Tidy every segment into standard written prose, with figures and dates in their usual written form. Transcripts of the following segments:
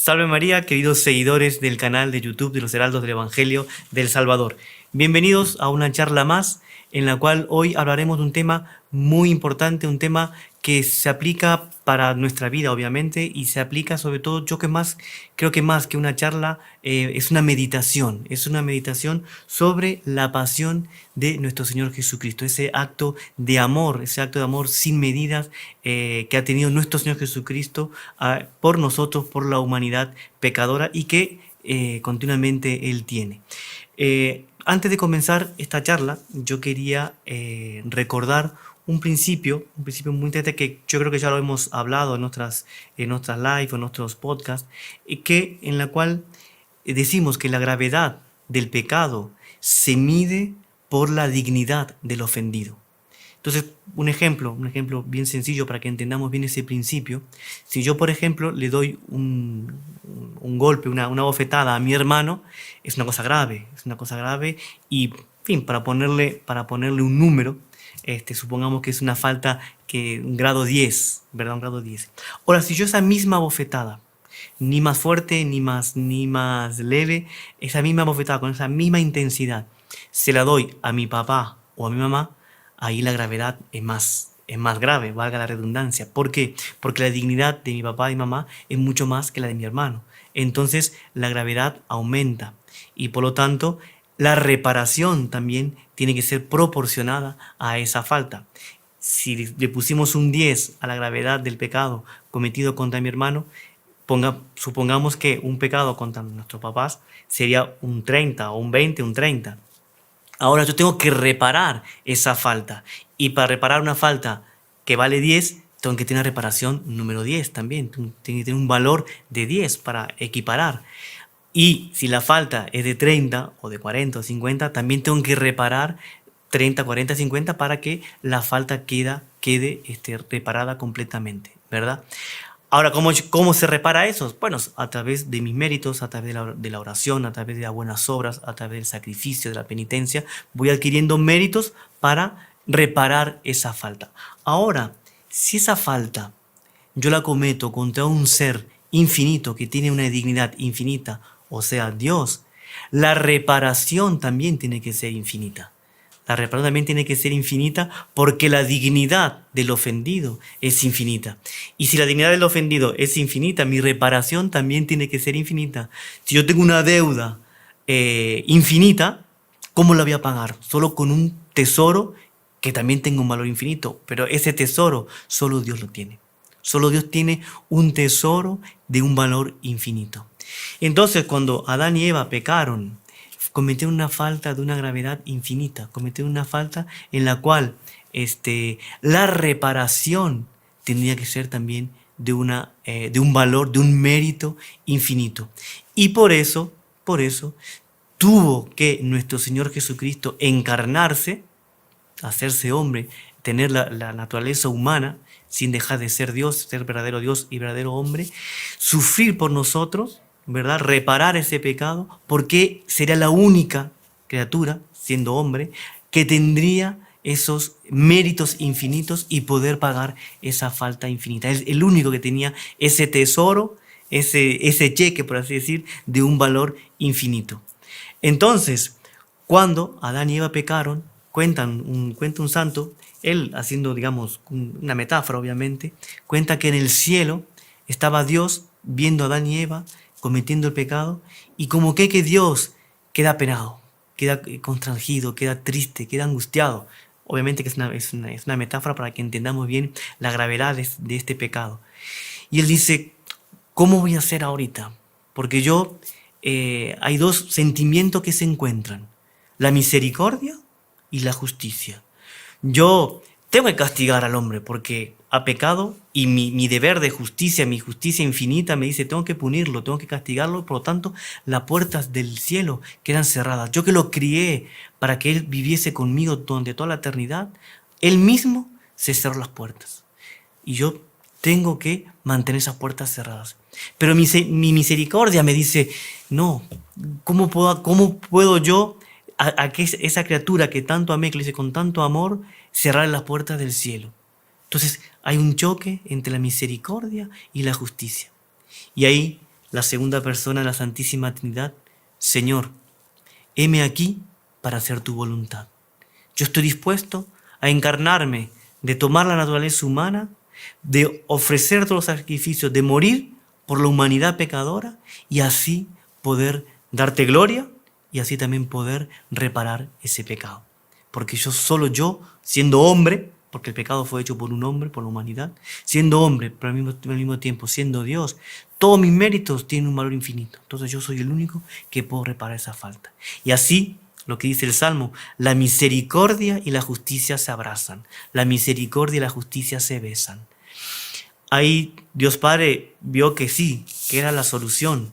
Salve María, queridos seguidores del canal de YouTube de los Heraldos del Evangelio del Salvador. Bienvenidos a una charla más en la cual hoy hablaremos de un tema muy importante, un tema que se aplica para nuestra vida, obviamente, y se aplica sobre todo, creo que más que una charla, es una meditación sobre la pasión de nuestro Señor Jesucristo, ese acto de amor sin medidas que ha tenido nuestro Señor Jesucristo por nosotros, por la humanidad pecadora y que continuamente Él tiene. Antes de comenzar esta charla, yo quería recordar un principio muy interesante que yo creo que ya lo hemos hablado en nuestras live o en nuestros podcasts, en la cual decimos que la gravedad del pecado se mide por la dignidad del ofendido. Entonces, un ejemplo bien sencillo para que entendamos bien ese principio. Si yo, por ejemplo, le doy un golpe, una bofetada a mi hermano, es una cosa grave y, en fin, para ponerle un número, supongamos que es una falta un grado 10, ¿verdad? Un grado 10. Ahora, si yo esa misma bofetada, ni más fuerte, ni más leve, esa misma bofetada con esa misma intensidad, se la doy a mi papá o a mi mamá, ahí la gravedad es más grave, valga la redundancia. ¿Por qué? Porque la dignidad de mi papá y mamá es mucho más que la de mi hermano. Entonces la gravedad aumenta y por lo tanto la reparación también tiene que ser proporcionada a esa falta. Si le pusimos un 10 a la gravedad del pecado cometido contra mi hermano, supongamos que un pecado contra nuestros papás sería un 30 o un 20, un 30. Ahora yo tengo que reparar esa falta. Y para reparar una falta que vale 10, tengo que tener reparación número 10 también. Tengo que tener un valor de 10 para equiparar. Y si la falta es de 30 o de 40 o 50, también tengo que reparar 30, 40, 50 para que la falta quede reparada completamente, ¿verdad? Ahora, ¿cómo se repara eso? Bueno, a través de mis méritos, a través de la oración, a través de las buenas obras, a través del sacrificio, de la penitencia, voy adquiriendo méritos para reparar esa falta. Ahora, si esa falta yo la cometo contra un ser infinito que tiene una dignidad infinita, o sea, Dios, la reparación también tiene que ser infinita. La reparación también tiene que ser infinita porque la dignidad del ofendido es infinita. Y si la dignidad del ofendido es infinita, mi reparación también tiene que ser infinita. Si yo tengo una deuda infinita, ¿cómo la voy a pagar? Solo con un tesoro que también tenga un valor infinito. Pero ese tesoro solo Dios lo tiene. Solo Dios tiene un tesoro de un valor infinito. Entonces, cuando Adán y Eva pecaron, cometieron una falta de una gravedad infinita, cometieron una falta en la cual la reparación tendría que ser también de un valor, de un mérito infinito. Y por eso tuvo que nuestro Señor Jesucristo encarnarse, hacerse hombre, tener la naturaleza humana, sin dejar de ser Dios, ser verdadero Dios y verdadero hombre, sufrir por nosotros, ¿verdad? Reparar ese pecado, porque sería la única criatura, siendo hombre, que tendría esos méritos infinitos y poder pagar esa falta infinita. Es el único que tenía ese tesoro, ese cheque, por así decir, de un valor infinito. Entonces, cuando Adán y Eva pecaron, cuenta un santo, él haciendo, digamos, una metáfora obviamente, cuenta que en el cielo estaba Dios viendo a Adán y Eva cometiendo el pecado y como que Dios queda apenado, queda constrangido, queda triste, queda angustiado. Obviamente que es una metáfora para que entendamos bien la gravedad de este pecado. Y él dice, ¿cómo voy a hacer ahorita? Porque hay dos sentimientos que se encuentran, la misericordia y la justicia. Yo tengo que castigar al hombre porque ha pecado y mi deber de justicia, mi justicia infinita me dice tengo que punirlo, tengo que castigarlo, por lo tanto las puertas del cielo quedan cerradas. Yo que lo crié para que él viviese conmigo durante toda la eternidad, él mismo se cerró las puertas y yo tengo que mantener esas puertas cerradas. Pero mi misericordia me dice, no, ¿cómo puedo yo a que esa criatura que tanto amé, que le hice con tanto amor, cerrar las puertas del cielo? Entonces hay un choque entre la misericordia y la justicia. Y ahí la segunda persona de la Santísima Trinidad: Señor, heme aquí para hacer tu voluntad. Yo estoy dispuesto a encarnarme, de tomar la naturaleza humana, de ofrecer todos los sacrificios, de morir por la humanidad pecadora y así poder darte gloria y así también poder reparar ese pecado. Porque solo yo, siendo hombre, porque el pecado fue hecho por un hombre, por la humanidad, siendo hombre, pero al mismo tiempo siendo Dios, todos mis méritos tienen un valor infinito. Entonces yo soy el único que puedo reparar esa falta. Y así, lo que dice el Salmo: la misericordia y la justicia se abrazan, la misericordia y la justicia se besan. Ahí Dios Padre vio que sí, que era la solución,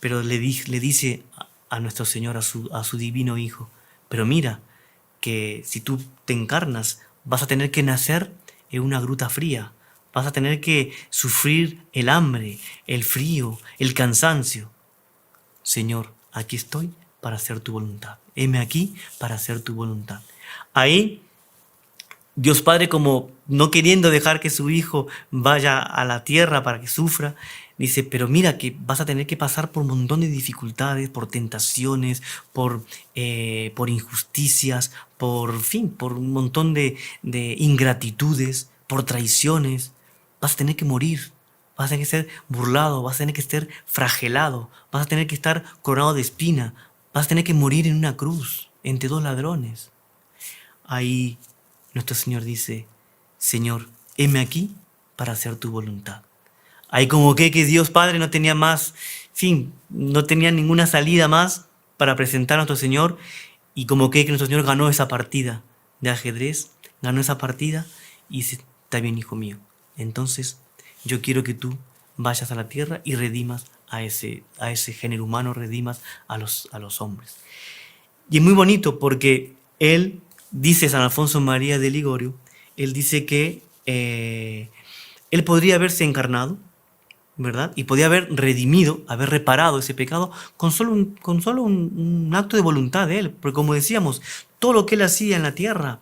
pero le dice a nuestro Señor, a su divino Hijo: pero mira, que si tú te encarnas, vas a tener que nacer en una gruta fría, vas a tener que sufrir el hambre, el frío, el cansancio. Señor, aquí estoy para hacer tu voluntad. Heme aquí para hacer tu voluntad. Ahí Dios Padre, como no queriendo dejar que su Hijo vaya a la tierra para que sufra, dice: pero mira que vas a tener que pasar por un montón de dificultades, por tentaciones, por injusticias, por un montón de ingratitudes, por traiciones. Vas a tener que morir, vas a tener que ser burlado, vas a tener que ser flagelado, vas a tener que estar coronado de espina, vas a tener que morir en una cruz, entre dos ladrones. Ahí nuestro Señor dice: Señor, heme aquí para hacer tu voluntad. Ahí como que Dios Padre no tenía más, no tenía ninguna salida más para presentar a nuestro Señor, y como que nuestro Señor ganó esa partida de ajedrez, ganó esa partida y dice: está bien, hijo mío, entonces yo quiero que tú vayas a la tierra y redimas a ese género humano, redimas a los hombres. Y es muy bonito porque él dice, San Alfonso María de Ligorio, él dice que él podría haberse encarnado, ¿verdad? Y podía haber redimido, haber reparado ese pecado con solo un acto de voluntad de él. Porque como decíamos, todo lo que él hacía en la tierra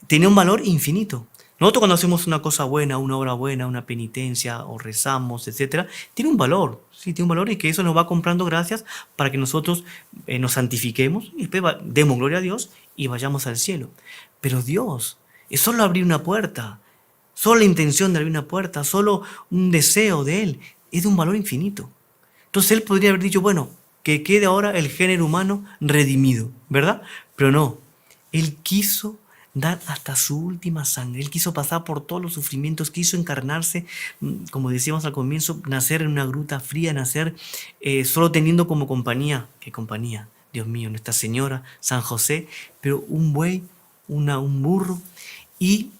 tenía un valor infinito. Nosotros cuando hacemos una cosa buena, una obra buena, una penitencia o rezamos, etcétera, tiene un valor, sí, tiene un valor, y que eso nos va comprando gracias para que nosotros nos santifiquemos y después demos gloria a Dios y vayamos al cielo. Pero Dios es solo abrir una puerta, solo la intención de abrir una puerta, solo un deseo de Él, es de un valor infinito. Entonces Él podría haber dicho: bueno, que quede ahora el género humano redimido, ¿verdad? Pero no, Él quiso dar hasta su última sangre. Él quiso pasar por todos los sufrimientos, quiso encarnarse, como decíamos al comienzo, nacer en una gruta fría, nacer solo teniendo como compañía, ¿qué compañía? Dios mío, Nuestra Señora, San José, pero un buey, un burro, y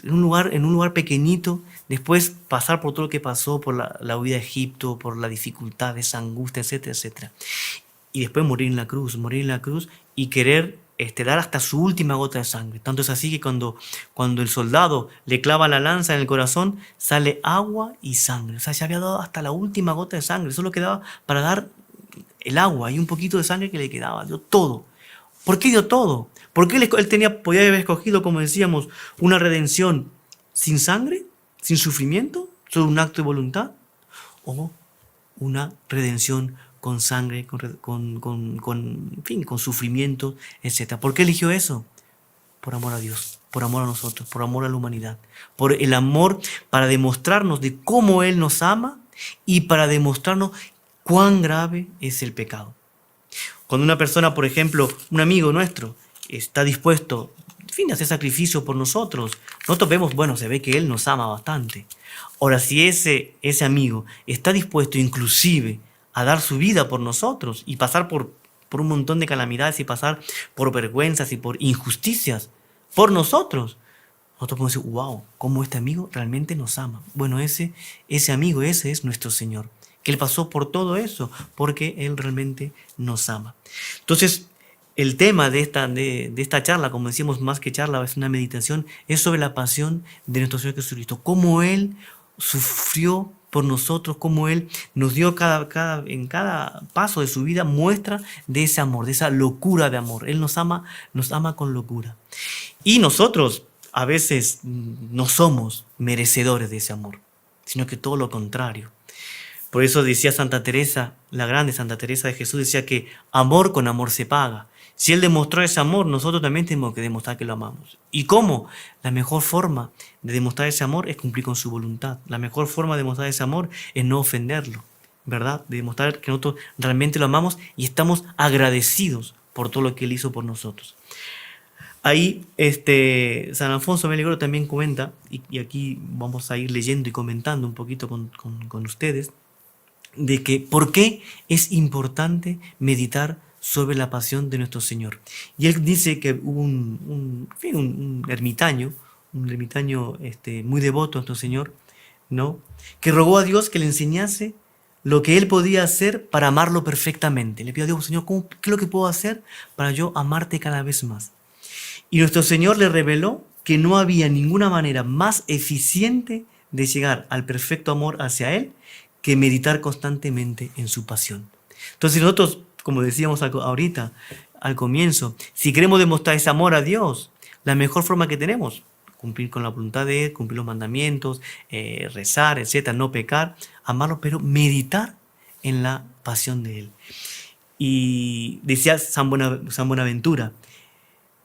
en un lugar pequeñito, después pasar por todo lo que pasó, por la huida a Egipto, por la dificultad, esa angustia, etcétera, etcétera. Y después morir en la cruz y querer dar hasta su última gota de sangre. Tanto es así que cuando el soldado le clava la lanza en el corazón, sale agua y sangre. O sea, se había dado hasta la última gota de sangre. Solo quedaba para dar el agua y un poquito de sangre que le quedaba. Dio todo. ¿Por qué dio todo? Porque él podía haber escogido, como decíamos, una redención sin sangre, sin sufrimiento, solo un acto de voluntad, o una redención con sangre, con sufrimiento, etc. ¿Por qué eligió eso? Por amor a Dios, por amor a nosotros, por amor a la humanidad, por el amor para demostrarnos de cómo Él nos ama y para demostrarnos cuán grave es el pecado. Cuando una persona, por ejemplo, un amigo nuestro, está dispuesto, a hacer sacrificio por nosotros, nosotros vemos, bueno, se ve que Él nos ama bastante. Ahora, si ese amigo está dispuesto inclusive a dar su vida por nosotros y pasar por un montón de calamidades y pasar por vergüenzas y por injusticias por nosotros podemos decir: wow, cómo este amigo realmente nos ama. Bueno, ese amigo, ese es nuestro Señor, que Él pasó por todo eso porque Él realmente nos ama. Entonces, el tema de esta charla, como decíamos, más que charla, es una meditación, es sobre la pasión de nuestro Señor Jesucristo. Cómo Él sufrió por nosotros, cómo Él nos dio en cada paso de su vida muestra de ese amor, de esa locura de amor. Él nos ama con locura. Y nosotros a veces no somos merecedores de ese amor, sino que todo lo contrario. Por eso decía Santa Teresa, la grande Santa Teresa de Jesús, decía que amor con amor se paga. Si Él demostró ese amor, nosotros también tenemos que demostrar que lo amamos. ¿Y cómo? La mejor forma de demostrar ese amor es cumplir con su voluntad. La mejor forma de demostrar ese amor es no ofenderlo, ¿verdad? De demostrar que nosotros realmente lo amamos y estamos agradecidos por todo lo que Él hizo por nosotros. Ahí San Alfonso Meligoro también comenta, y aquí vamos a ir leyendo y comentando un poquito con ustedes, de que por qué es importante meditar sobre la pasión de nuestro Señor. Y él dice que hubo un ermitaño muy devoto a nuestro Señor, ¿no? Que rogó a Dios que le enseñase lo que él podía hacer para amarlo perfectamente. Le pidió a Dios: Señor, ¿qué es lo que puedo hacer para yo amarte cada vez más? Y nuestro Señor le reveló que no había ninguna manera más eficiente de llegar al perfecto amor hacia Él que meditar constantemente en su pasión. Entonces nosotros, como decíamos ahorita, al comienzo, si queremos demostrar ese amor a Dios, la mejor forma que tenemos, cumplir con la voluntad de Él, cumplir los mandamientos, rezar, etcétera, no pecar, amarlo, pero meditar en la pasión de Él. Y decía San Buenaventura: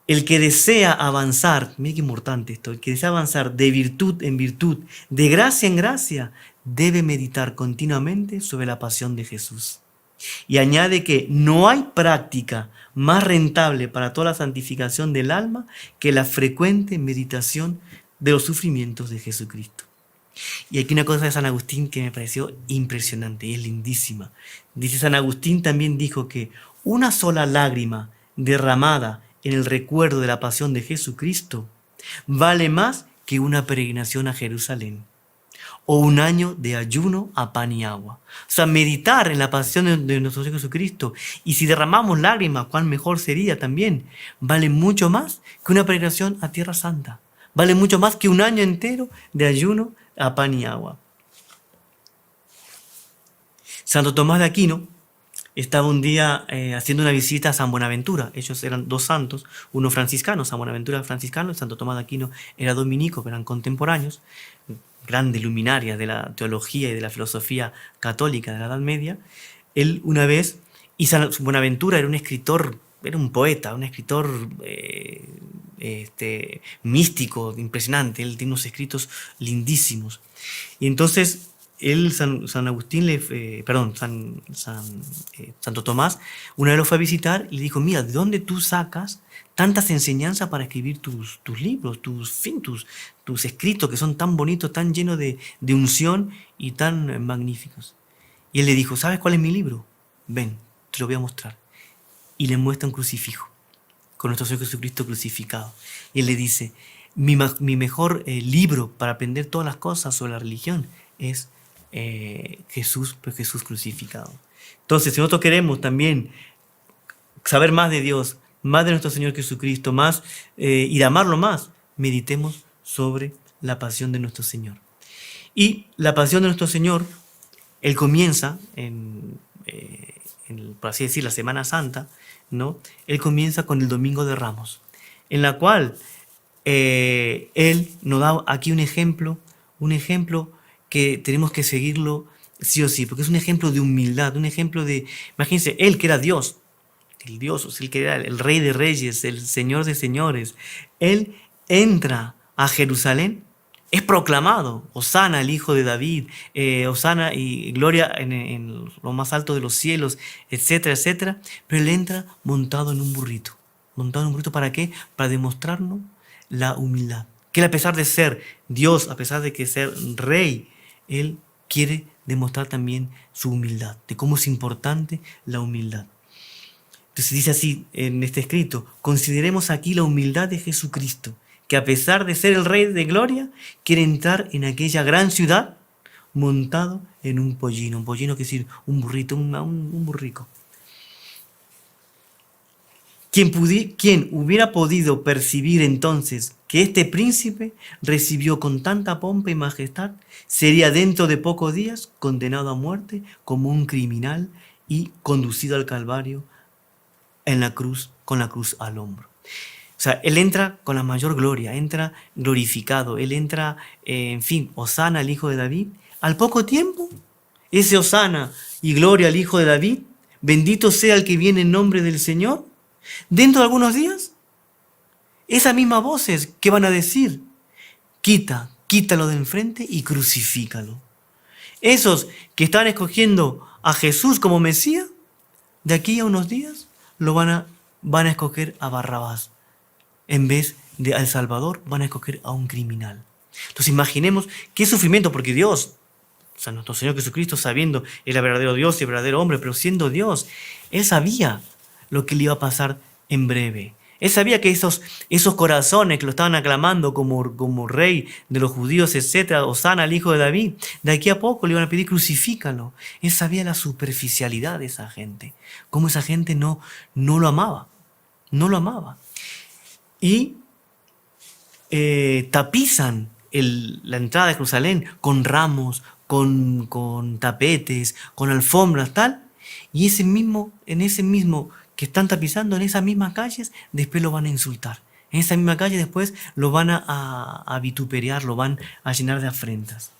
el que desea avanzar, mira qué importante esto, el que desea avanzar de virtud en virtud, de gracia en gracia, debe meditar continuamente sobre la pasión de Jesús. Y añade que no hay práctica más rentable para toda la santificación del alma que la frecuente meditación de los sufrimientos de Jesucristo. Y aquí una cosa de San Agustín que me pareció impresionante y es lindísima. Dice: San Agustín también dijo que una sola lágrima derramada en el recuerdo de la pasión de Jesucristo vale más que una peregrinación a Jerusalén o un año de ayuno a pan y agua. O sea, meditar en la pasión de nuestro Señor Jesucristo, y si derramamos lágrimas, cuán mejor sería también, vale mucho más que una peregrinación a Tierra Santa. Vale mucho más que un año entero de ayuno a pan y agua. Santo Tomás de Aquino estaba un día haciendo una visita a San Buenaventura. Ellos eran dos santos, uno franciscano, San Buenaventura franciscano, y Santo Tomás de Aquino era dominico, pero eran contemporáneos, grandes luminarias de la teología y de la filosofía católica de la Edad Media. Él una vez, y San Buenaventura era un escritor, era un poeta, un escritor místico, impresionante. Él tiene unos escritos lindísimos. Y entonces Santo Tomás, una vez lo fue a visitar y le dijo: mira, ¿de dónde tú sacas tantas enseñanzas para escribir tus libros, tus escritos que son tan bonitos, tan llenos de unción y tan magníficos? Y él le dijo: ¿sabes cuál es mi libro? Ven, te lo voy a mostrar. Y le muestra un crucifijo con nuestro Señor Jesucristo crucificado. Y él le dice: mi mejor libro para aprender todas las cosas sobre la religión es Jesús crucificado. Entonces, si nosotros queremos también saber más de Dios, más de nuestro Señor Jesucristo, más y de amarlo más, meditemos sobre la pasión de nuestro Señor. Y la pasión de nuestro Señor, Él comienza por así decir, la Semana Santa, ¿no? Él comienza con el Domingo de Ramos, en la cual Él nos da aquí un ejemplo que tenemos que seguirlo sí o sí, porque es un ejemplo de humildad, un ejemplo de, imagínense, Él que era Dios, el Dios, el que era el Rey de Reyes, el Señor de Señores, Él entra a Jerusalén, es proclamado: Hosana, el Hijo de David, Hosana y gloria en lo más alto de los cielos, etcétera, etcétera. Pero Él entra montado en un burrito. ¿Montado en un burrito para qué? Para demostrarnos la humildad. Que Él, a pesar de ser Dios, a pesar de que ser Rey, Él quiere demostrar también su humildad, de cómo es importante la humildad. Entonces dice así en este escrito: consideremos aquí la humildad de Jesucristo, que a pesar de ser el Rey de Gloria, quiere entrar en aquella gran ciudad montado en un pollino. Un pollino quiere decir un burrito, un burrico. Quien hubiera podido percibir entonces que este príncipe recibió con tanta pompa y majestad, sería dentro de pocos días condenado a muerte como un criminal y conducido al Calvario en la cruz, con la cruz al hombro. O sea, Él entra con la mayor gloria, entra glorificado, Él entra, Hosana, el Hijo de David. Al poco tiempo ese Hosana y gloria al Hijo de David, bendito sea el que viene en nombre del Señor, dentro de algunos días, esas mismas voces que van a decir, quítalo de enfrente y crucifícalo. Esos que están escogiendo a Jesús como Mesías, de aquí a unos días van a escoger a Barrabás. En vez de al Salvador, van a escoger a un criminal. Entonces imaginemos qué sufrimiento, porque Dios, o sea, nuestro Señor Jesucristo, sabiendo, era verdadero Dios y el verdadero hombre, pero siendo Dios, Él sabía lo que le iba a pasar en breve. Él sabía que esos corazones que lo estaban aclamando como rey de los judíos, etcétera, Hosana, el hijo de David, de aquí a poco le iban a pedir crucifícalo. Él sabía la superficialidad de esa gente, cómo esa gente no lo amaba, no lo amaba. Y tapizan la entrada de Jerusalén con ramos, con tapetes, con alfombras, tal, y en ese mismo que están tapizando, en esas mismas calles, después lo van a insultar. En esa misma calle después lo van a vituperar, lo van a llenar de afrentas.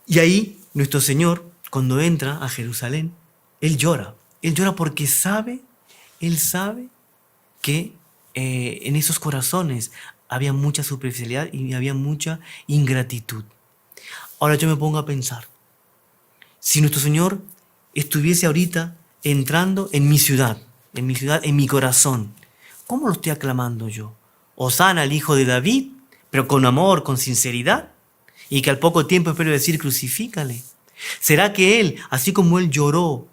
Y ahí nuestro Señor, cuando entra a Jerusalén, Él llora. Él llora porque Él sabe que en esos corazones había mucha superficialidad y había mucha ingratitud. Ahora yo me pongo a pensar, si nuestro Señor estuviese ahorita entrando en mi ciudad, en mi corazón, ¿cómo lo estoy aclamando yo? Hosana, el hijo de David, pero con amor, con sinceridad, y que al poco tiempo espero decir crucifícale. ¿Será que Él, así como Él lloró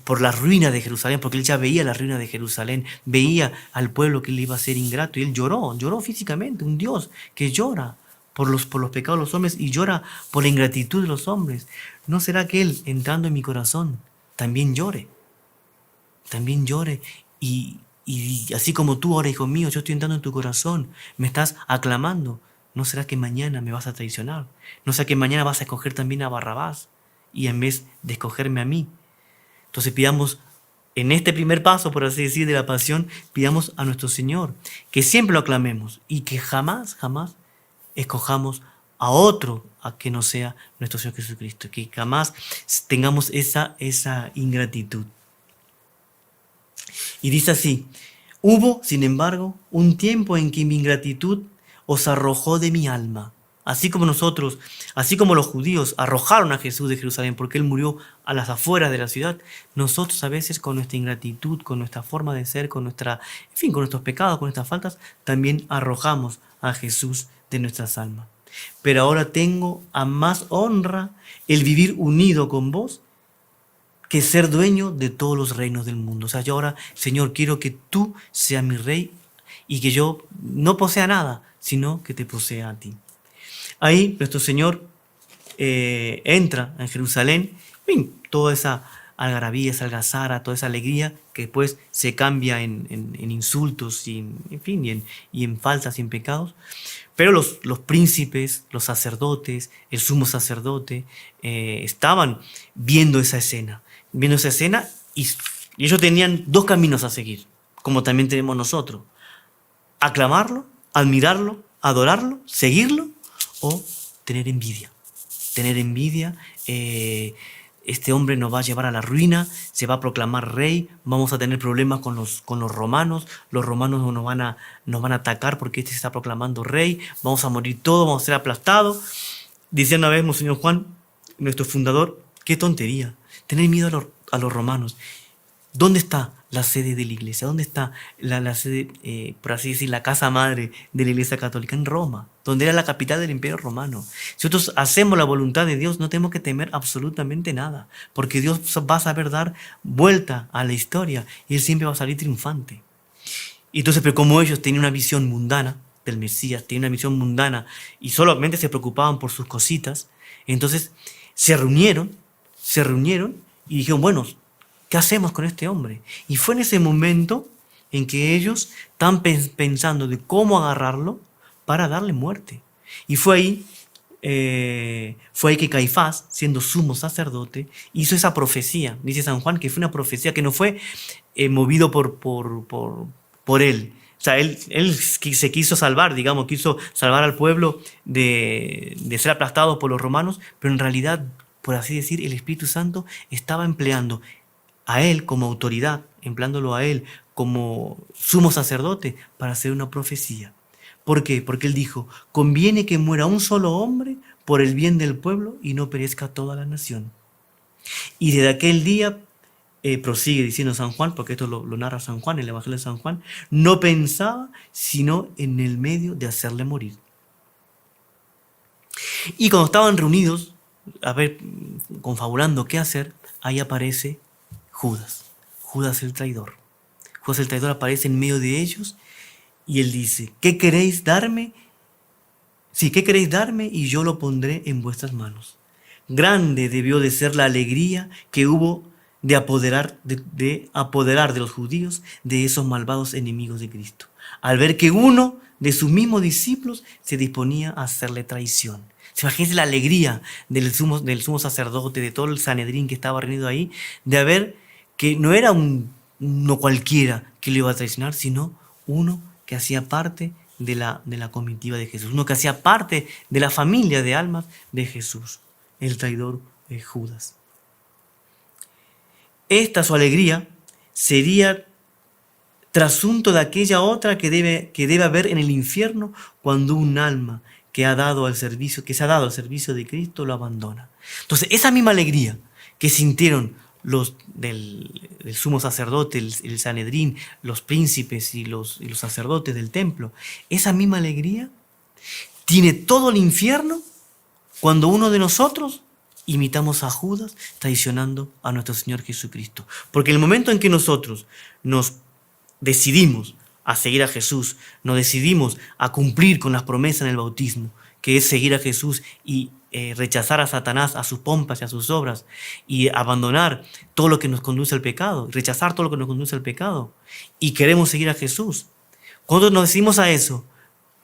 por la ruina de Jerusalén, porque Él ya veía la ruina de Jerusalén, veía al pueblo que le iba a ser ingrato, y Él lloró físicamente, un Dios que llora por los pecados de los hombres y llora por la ingratitud de los hombres? ¿No será que Él, entrando en mi corazón, también llore? También llore y así como tú ahora, hijo mío, yo estoy entrando en tu corazón, me estás aclamando. ¿No será que mañana me vas a traicionar? ¿No será que mañana vas a escoger también a Barrabás y en vez de escogerme a mí? Entonces pidamos, en este primer paso, por así decir, de la pasión, pidamos a nuestro Señor que siempre lo aclamemos y que jamás escojamos a otro a que no sea nuestro Señor Jesucristo, que jamás tengamos esa ingratitud. Y dice así: hubo, sin embargo, un tiempo en que mi ingratitud os arrojó de mi alma. Así como los judíos arrojaron a Jesús de Jerusalén porque Él murió a las afueras de la ciudad, nosotros a veces con nuestra ingratitud, con nuestra forma de ser, con nuestros pecados, con nuestras faltas, también arrojamos a Jesús de nuestras almas. Pero ahora tengo a más honra el vivir unido con vos que ser dueño de todos los reinos del mundo. O sea, yo ahora, Señor, quiero que tú seas mi rey y que yo no posea nada, sino que te posea a ti. Ahí nuestro Señor entra en Jerusalén, toda esa algarabía, esa algazara, toda esa alegría que después se cambia en insultos y en faltas y en pecados. Pero los príncipes, los sacerdotes, el sumo sacerdote, estaban viendo esa escena y ellos tenían dos caminos a seguir, como también tenemos nosotros: aclamarlo, admirarlo, adorarlo, seguirlo, o tener envidia. Este hombre nos va a llevar a la ruina, se va a proclamar rey, vamos a tener problemas con los romanos nos van a atacar porque este se está proclamando rey, vamos a morir todos, vamos a ser aplastados. Decía una vez Monseñor Juan, nuestro fundador, qué tontería, tener miedo a los romanos. ¿Dónde está la sede de la iglesia? ¿Dónde está la sede, por así decir, la casa madre de la iglesia católica? En Roma, donde era la capital del imperio romano. Si nosotros hacemos la voluntad de Dios, no tenemos que temer absolutamente nada, porque Dios va a saber dar vuelta a la historia y Él siempre va a salir triunfante. Y entonces, pero como ellos tenían una visión mundana del Mesías, tenían una visión mundana y solamente se preocupaban por sus cositas, entonces se reunieron y dijeron, bueno, ¿qué hacemos con este hombre? Y fue en ese momento en que ellos están pensando de cómo agarrarlo para darle muerte. Y fue ahí que Caifás, siendo sumo sacerdote, hizo esa profecía. Dice San Juan que fue una profecía que no fue movido por él, O sea, él se quiso salvar, digamos, quiso salvar al pueblo de ser aplastado por los romanos, pero en realidad, por así decir, el Espíritu Santo estaba empleando a él como autoridad, empleándolo a él como sumo sacerdote para hacer una profecía. ¿Por qué? Porque él dijo, conviene que muera un solo hombre por el bien del pueblo y no perezca toda la nación. Y desde aquel día, prosigue diciendo San Juan, porque esto lo narra San Juan, el Evangelio de San Juan, no pensaba sino en el medio de hacerle morir. Y cuando estaban reunidos, a ver, confabulando qué hacer, ahí aparece Judas, Judas el traidor. Judas el traidor aparece en medio de ellos y él dice, ¿qué queréis darme? Sí, ¿qué queréis darme? Y yo lo pondré en vuestras manos. Grande debió de ser la alegría que hubo de apoderar de los judíos de esos malvados enemigos de Cristo, al ver que uno de sus mismos discípulos se disponía a hacerle traición. ¿Se imagina la alegría del sumo sacerdote, de todo el Sanedrín que estaba reunido ahí, de ver que no era uno cualquiera que lo iba a traicionar, sino uno que hacía parte de la comitiva de Jesús, uno que hacía parte de la familia de almas de Jesús, el traidor Judas? Esta su alegría sería trasunto de aquella otra que debe haber en el infierno cuando un alma que se ha dado al servicio de Cristo lo abandona. Entonces, esa misma alegría que sintieron los del sumo sacerdote, el Sanedrín, los príncipes y los sacerdotes del templo, esa misma alegría tiene todo el infierno cuando uno de nosotros imitamos a Judas traicionando a nuestro Señor Jesucristo. Porque el momento en que nosotros nos decidimos a seguir a Jesús, nos decidimos a cumplir con las promesas en el bautismo, que es seguir a Jesús y rechazar a Satanás, a sus pompas y a sus obras, y abandonar todo lo que nos conduce al pecado, rechazar todo lo que nos conduce al pecado, y queremos seguir a Jesús. Cuando nos decidimos a eso,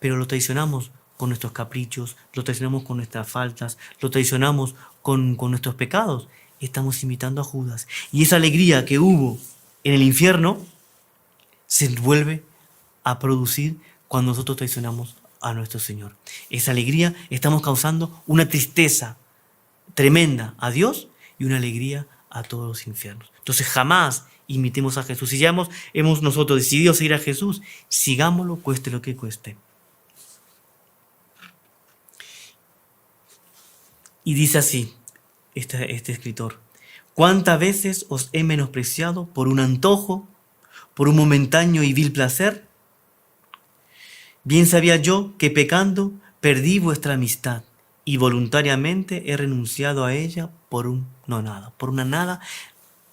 pero lo traicionamos con nuestros caprichos, lo traicionamos con nuestras faltas, lo traicionamos con nuestros pecados, estamos imitando a Judas. Y esa alegría que hubo en el infierno se vuelve a producir cuando nosotros traicionamos a nuestro Señor. Esa alegría estamos causando una tristeza tremenda a Dios y una alegría a todos los infiernos. Entonces jamás imitemos a Jesús. Si ya hemos nosotros decidido seguir a Jesús, sigámoslo cueste lo que cueste. Y dice así este escritor: ¿cuántas veces os he menospreciado por un antojo, por un momentáneo y vil placer? Bien sabía yo que pecando perdí vuestra amistad y voluntariamente he renunciado a ella por una nada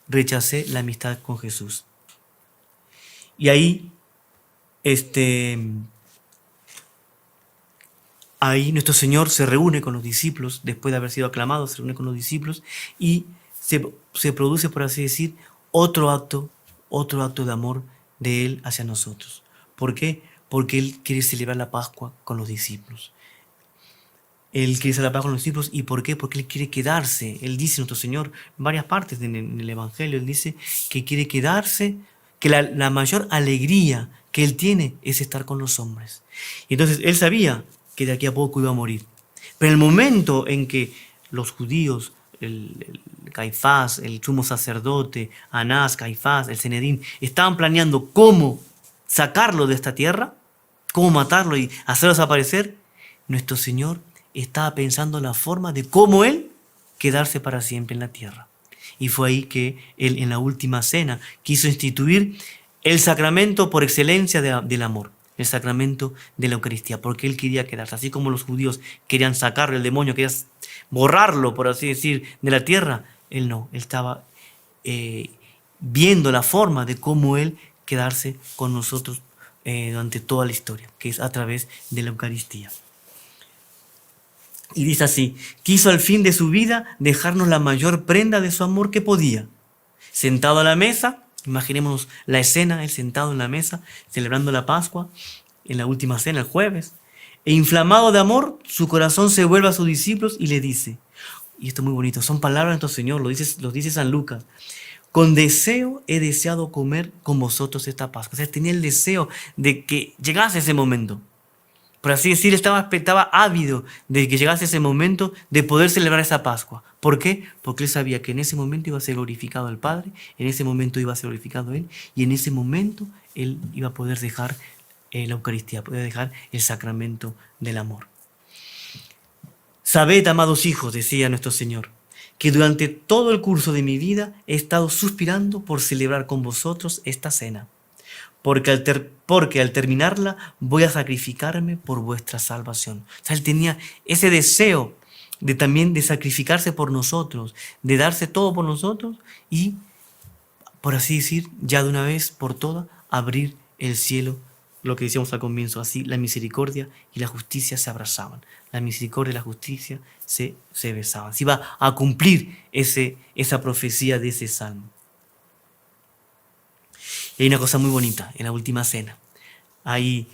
rechacé la amistad con Jesús. Y ahí nuestro Señor se reúne con los discípulos, después de haber sido aclamado, se reúne con los discípulos y se produce, por así decir, otro acto de amor de Él hacia nosotros. ¿Por qué? Porque Él quiere celebrar la Pascua con los discípulos. Él quiere celebrar la Pascua con los discípulos. ¿Y por qué? Porque Él quiere quedarse. Él dice, nuestro Señor, en varias partes en el Evangelio, Él dice que quiere quedarse, que la mayor alegría que Él tiene es estar con los hombres. Y entonces Él sabía que de aquí a poco iba a morir. Pero en el momento en que los judíos, el Caifás, el sumo sacerdote, Anás, Caifás, el Sanedrín, estaban planeando cómo sacarlo de esta tierra, cómo matarlo y hacerlo desaparecer, nuestro Señor estaba pensando la forma de cómo Él quedarse para siempre en la tierra. Y fue ahí que Él, en la última cena, quiso instituir el sacramento por excelencia del amor, el sacramento de la Eucaristía, porque Él quería quedarse. Así como los judíos querían sacarlo, el demonio quería borrarlo, por así decir, de la tierra, Él no. Él estaba viendo la forma de cómo Él quedarse con nosotros durante toda la historia, que es a través de la Eucaristía. Y dice así: quiso al fin de su vida dejarnos la mayor prenda de su amor que podía. Sentado a la mesa, imaginémonos la escena, Él sentado en la mesa, celebrando la Pascua, en la última cena, el jueves, e inflamado de amor, su corazón se vuelve a sus discípulos y le dice, y esto es muy bonito, son palabras de nuestro Señor, lo dice San Lucas: con deseo he deseado comer con vosotros esta Pascua. O sea, tenía el deseo de que llegase ese momento. Por así decir, estaba ávido de que llegase ese momento de poder celebrar esa Pascua. ¿Por qué? Porque él sabía que en ese momento iba a ser glorificado el Padre, en ese momento iba a ser glorificado él, y en ese momento él iba a poder dejar la Eucaristía, poder dejar el sacramento del amor. Sabed, amados hijos, decía nuestro Señor, que durante todo el curso de mi vida he estado suspirando por celebrar con vosotros esta cena, porque al terminarla voy a sacrificarme por vuestra salvación. O sea, él tenía ese deseo de también de sacrificarse por nosotros, de darse todo por nosotros y, por así decir, ya de una vez por todas, abrir el cielo, lo que decíamos al comienzo, así la misericordia y la justicia se abrazaban. La misericordia y la justicia se besaban. Se iba a cumplir esa profecía de ese salmo. Y hay una cosa muy bonita en la última cena. Ahí,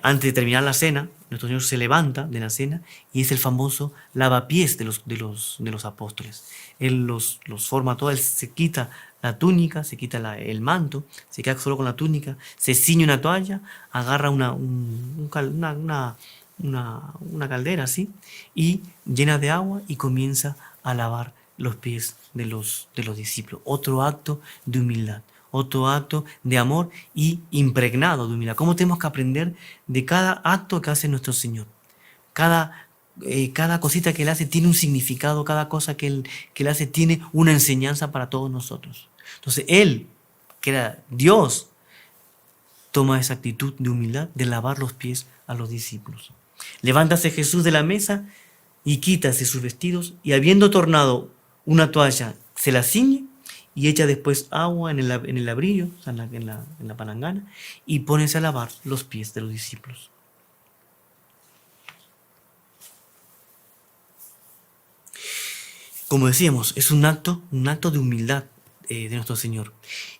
antes de terminar la cena, nuestro Señor se levanta de la cena y es el famoso lavapiés de los apóstoles. Él los forma todos, él se quita la túnica, se quita el manto, se queda solo con la túnica, se ciñe una toalla, agarra una caldera así y llena de agua y comienza a lavar los pies de los discípulos. Otro acto de humildad, otro acto de amor y impregnado de humildad. ¿Cómo tenemos que aprender de cada acto que hace nuestro Señor? Cada cosita que Él hace tiene un significado, cada cosa que Él hace tiene una enseñanza para todos nosotros. Entonces Él, que era Dios, toma esa actitud de humildad de lavar los pies a los discípulos. Levántase Jesús de la mesa y quítase sus vestidos, y habiendo tornado una toalla, se la ciñe y echa después agua en el labrillo, o sea, en la palangana, y pónese a lavar los pies de los discípulos. Como decíamos, es un acto de humildad de nuestro Señor.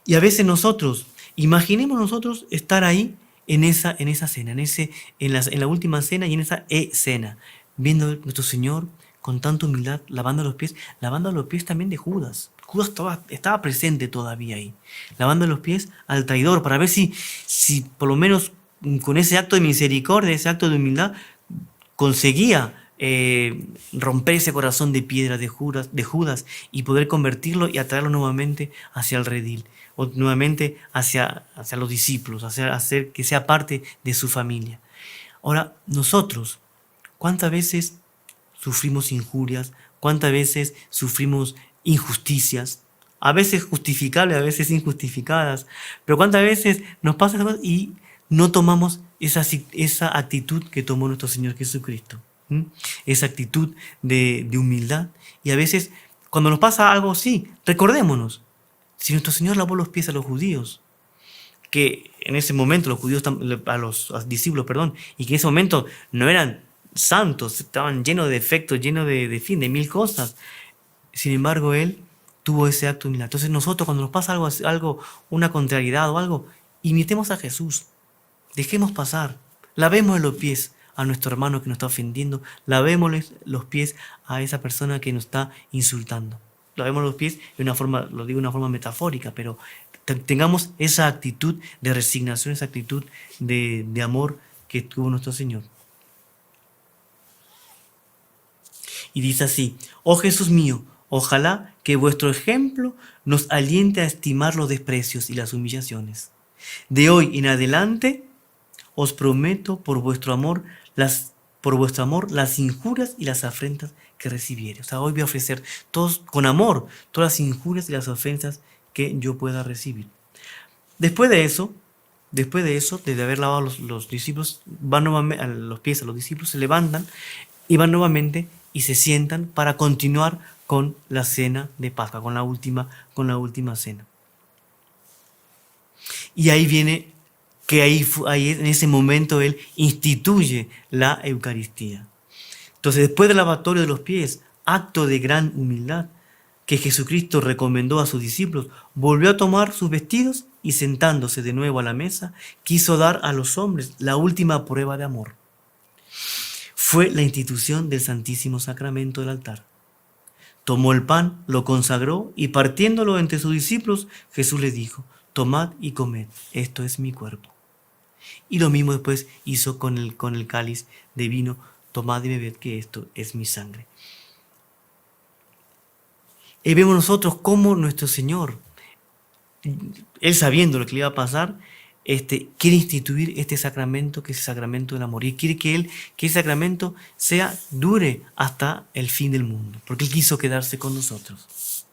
Y a veces nosotros, imaginemos nosotros estar ahí en esa cena, en la última cena y en esa cena, viendo a nuestro Señor con tanta humildad, lavando los pies también de Judas. Judas estaba presente todavía ahí, lavando los pies al traidor, para ver si por lo menos con ese acto de misericordia, ese acto de humildad, conseguía romper ese corazón de piedra de Judas y poder convertirlo y atraerlo nuevamente hacia el redil, o nuevamente hacia los discípulos, hacer que sea parte de su familia. Ahora, nosotros, ¿cuántas veces sufrimos injurias? ¿Cuántas veces sufrimos injusticias? A veces justificables, a veces injustificadas. Pero ¿cuántas veces nos pasa eso y no tomamos esa actitud que tomó nuestro Señor Jesucristo? Esa actitud de humildad. Y a veces, cuando nos pasa algo así, recordémonos, si nuestro Señor lavó los pies a los judíos, que en ese momento a los discípulos, y que en ese momento no eran santos, estaban llenos de defectos, llenos de mil cosas. Sin embargo, Él tuvo ese acto de humildad. Entonces nosotros, cuando nos pasa algo, una contrariedad o algo, imitemos a Jesús, dejemos pasar, lavemos los pies a nuestro hermano que nos está ofendiendo, lavémosle los pies a esa persona que nos está insultando. Lavemos los pies de una forma, lo digo de una forma metafórica, pero tengamos esa actitud de resignación, esa actitud de amor que tuvo nuestro Señor. Y dice así: oh Jesús mío, ojalá que vuestro ejemplo nos aliente a estimar los desprecios y las humillaciones. De hoy en adelante os prometo por vuestro amor las injurias y las afrentas que recibiere. O sea, hoy voy a ofrecer con amor todas las injurias y las ofensas que yo pueda recibir. Después de eso, desde haber lavado los discípulos, van nuevamente a los pies a los discípulos, se levantan y van nuevamente y se sientan para continuar con la cena de Pascua, con la última cena. Y ahí viene que ahí en ese momento Él instituye la Eucaristía. Entonces, después del lavatorio de los pies, acto de gran humildad que Jesucristo recomendó a sus discípulos, volvió a tomar sus vestidos y, sentándose de nuevo a la mesa, quiso dar a los hombres la última prueba de amor. Fue la institución del Santísimo Sacramento del altar. Tomó el pan, lo consagró y partiéndolo entre sus discípulos, Jesús les dijo: tomad y comed, esto es mi cuerpo. Y lo mismo después hizo con el cáliz de vino: tomad y bebed, que esto es mi sangre. Y vemos nosotros cómo nuestro Señor, Él sabiendo lo que le iba a pasar, quiere instituir este sacramento, que es el sacramento del amor. Y quiere que ese sacramento dure hasta el fin del mundo, porque Él quiso quedarse con nosotros.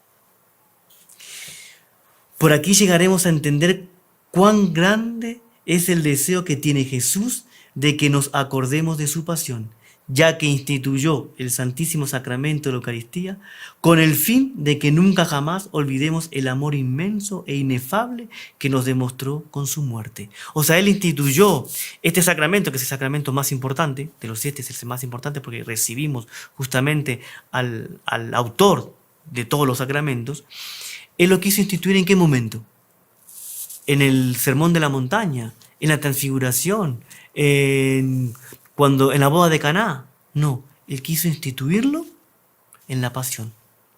Por aquí llegaremos a entender cuán grande es el deseo que tiene Jesús de que nos acordemos de su pasión, ya que instituyó el Santísimo Sacramento de la Eucaristía con el fin de que nunca jamás olvidemos el amor inmenso e inefable que nos demostró con su muerte. O sea, Él instituyó este sacramento, que es el sacramento más importante, de los 7 es el más importante porque recibimos justamente al autor de todos los sacramentos. Él lo quiso instituir ¿en qué momento? En el Sermón de la Montaña, en la Transfiguración, en la boda de Caná. No, Él quiso instituirlo en la Pasión,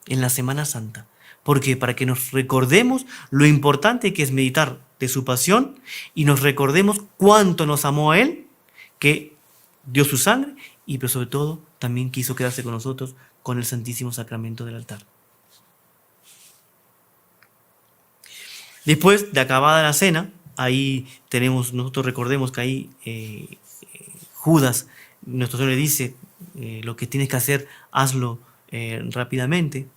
en la Semana Santa. ¿Por qué? Para que nos recordemos lo importante que es meditar de su pasión y nos recordemos cuánto nos amó a Él, que dio su sangre y pero sobre todo también quiso quedarse con nosotros con el Santísimo Sacramento del altar. Después de acabada la cena, ahí nosotros recordemos que ahí Judas, nuestro Señor le dice: lo que tienes que hacer, hazlo rápidamente,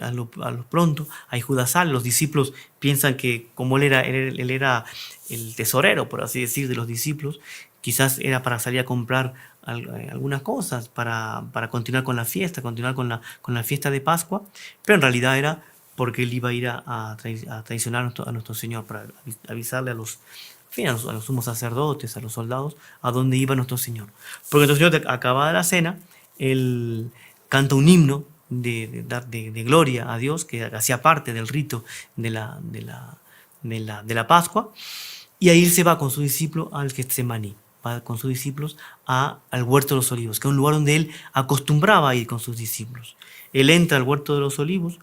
hazlo pronto. Ahí Judas sale, los discípulos piensan que como él era el tesorero, por así decir, de los discípulos, quizás era para salir a comprar algunas cosas, para continuar con la fiesta, continuar con la fiesta de Pascua, pero en realidad era porque él iba a ir a traicionar a nuestro Señor, para avisarle a los sumos sacerdotes, a los soldados, a dónde iba nuestro Señor. Porque nuestro Señor, acabada la cena, él canta un himno de gloria a Dios, que hacía parte del rito de la Pascua, y ahí él se va con su discípulo al Getsemaní, va con sus discípulos al huerto de los olivos, que es un lugar donde él acostumbraba a ir con sus discípulos. Él entra al huerto de los olivos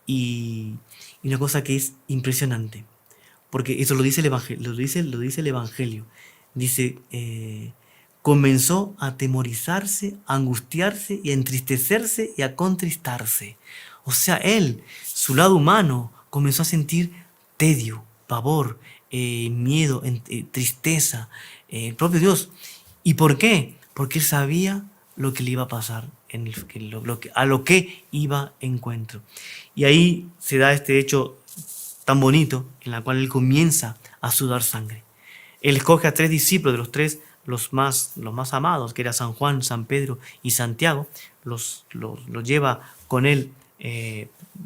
y una cosa que es impresionante, porque eso lo dice el Evangelio, lo dice el Evangelio. Dice, comenzó a atemorizarse, a angustiarse y a entristecerse y a contristarse. O sea, él, su lado humano, comenzó a sentir tedio, pavor, miedo, tristeza, el propio Dios. ¿Y por qué? Porque él sabía lo que le iba a pasar, a lo que iba encuentro. Y ahí se da este hecho tan bonito, en la cual él comienza a sudar sangre. Él escoge a 3 discípulos, de los 3, los más amados, que eran San Juan, San Pedro y Santiago, los lleva con él,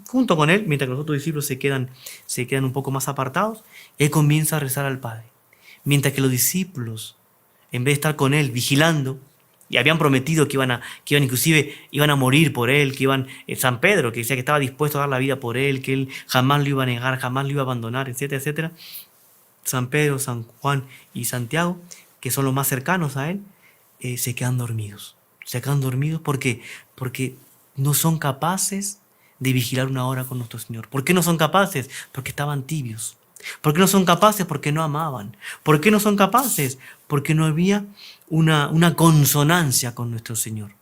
junto con él, mientras que los otros discípulos se quedan un poco más apartados. Él comienza a rezar al Padre, mientras que los discípulos, en vez de estar con él vigilando, y habían prometido que iban a morir por él, que San Pedro, que decía que estaba dispuesto a dar la vida por él, que él jamás lo iba a negar, jamás lo iba a abandonar, etcétera, etcétera. San Pedro, San Juan y Santiago, que son los más cercanos a él, se quedan dormidos. Se quedan dormidos, ¿por qué? Porque no son capaces de vigilar una hora con nuestro Señor. ¿Por qué no son capaces? Porque estaban tibios. ¿Por qué no son capaces? Porque no amaban. ¿Por qué no son capaces? Porque no había una consonancia con nuestro Señor.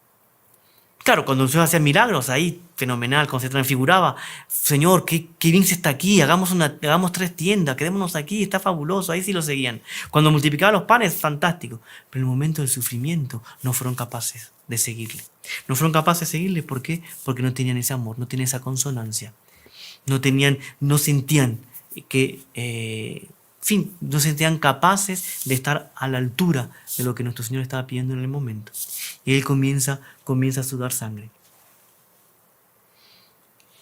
Claro, cuando el Señor hacía milagros, ahí fenomenal, cuando se transfiguraba: Señor, qué bien se está aquí, hagamos 3 tiendas, quedémonos aquí, está fabuloso, ahí sí lo seguían. Cuando multiplicaba los panes, fantástico. Pero en el momento del sufrimiento no fueron capaces de seguirle. No fueron capaces de seguirle, ¿por qué? Porque no tenían ese amor, no tenían esa consonancia. No sentían no se sentían capaces de estar a la altura de lo que nuestro Señor estaba pidiendo en el momento. Y él comienza a sudar sangre.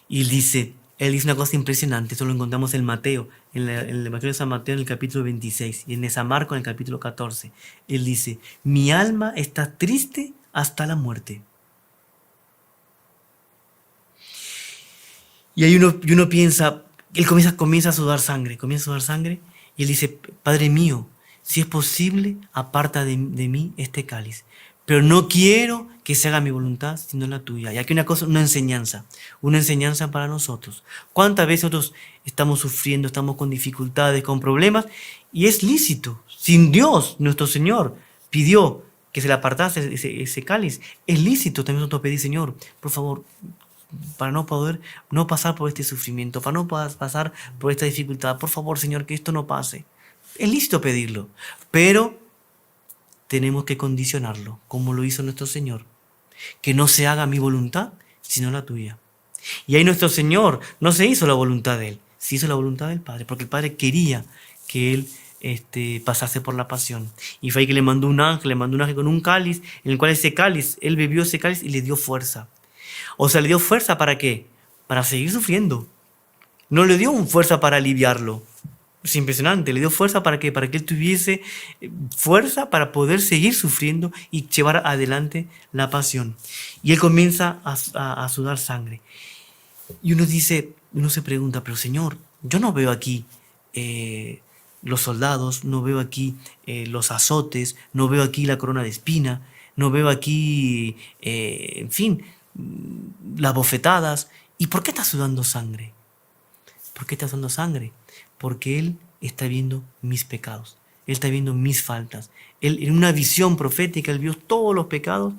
Y él dice una cosa impresionante, esto lo encontramos en Mateo, en el Evangelio de San Mateo, en el capítulo 26, y en San Marcos, en el capítulo 14. Él dice: mi alma está triste hasta la muerte. Y ahí uno piensa, él comienza a sudar sangre, y él dice: Padre mío, si es posible, aparta de mí este cáliz, pero no quiero que se haga mi voluntad, sino la tuya. Y aquí una enseñanza para nosotros. ¿Cuántas veces nosotros estamos sufriendo, estamos con dificultades, con problemas? Y es lícito. Sin Dios, nuestro Señor, pidió que se le apartase ese cáliz. Es lícito también nosotros pedir, Señor, por favor, para no pasar por este sufrimiento, para no pasar por esta dificultad. Por favor, Señor, que esto no pase. Es lícito pedirlo, pero tenemos que condicionarlo, como lo hizo nuestro Señor. Que no se haga mi voluntad, sino la tuya. Y ahí nuestro Señor no se hizo la voluntad de Él, se hizo la voluntad del Padre, porque el Padre quería que Él pasase por la pasión. Y fue ahí que le mandó un ángel con un cáliz, en el cual ese cáliz, Él bebió ese cáliz y le dio fuerza. O sea, le dio fuerza ¿para qué? Para seguir sufriendo. No le dio fuerza para aliviarlo. Es impresionante, le dio fuerza ¿para qué? Para que él tuviese fuerza para poder seguir sufriendo y llevar adelante la pasión. Y él comienza a sudar sangre. Y uno se pregunta, pero Señor, yo no veo aquí los soldados, no veo aquí los azotes, no veo aquí la corona de espina, no veo aquí, en fin, las bofetadas. ¿Y por qué está sudando sangre? ¿Por qué está sudando sangre? Porque Él está viendo mis pecados, Él está viendo mis faltas. Él, en una visión profética, Él vio todos los pecados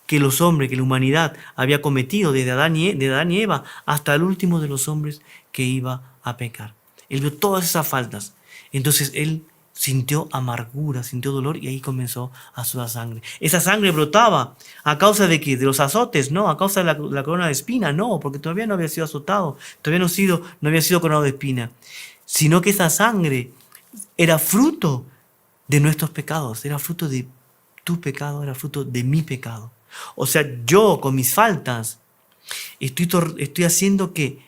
que los hombres, que la humanidad había cometido, desde Adán y Eva hasta el último de los hombres que iba a pecar. Él vio todas esas faltas. Entonces Él sintió amargura, sintió dolor y ahí comenzó a sudar sangre. Esa sangre brotaba a causa de ¿qué? De los azotes, no, a causa de la corona de espina, no, porque todavía no había sido azotado, todavía no había sido coronado de espina, sino que esa sangre era fruto de nuestros pecados, era fruto de tu pecado, era fruto de mi pecado. O sea, yo con mis faltas estoy haciendo que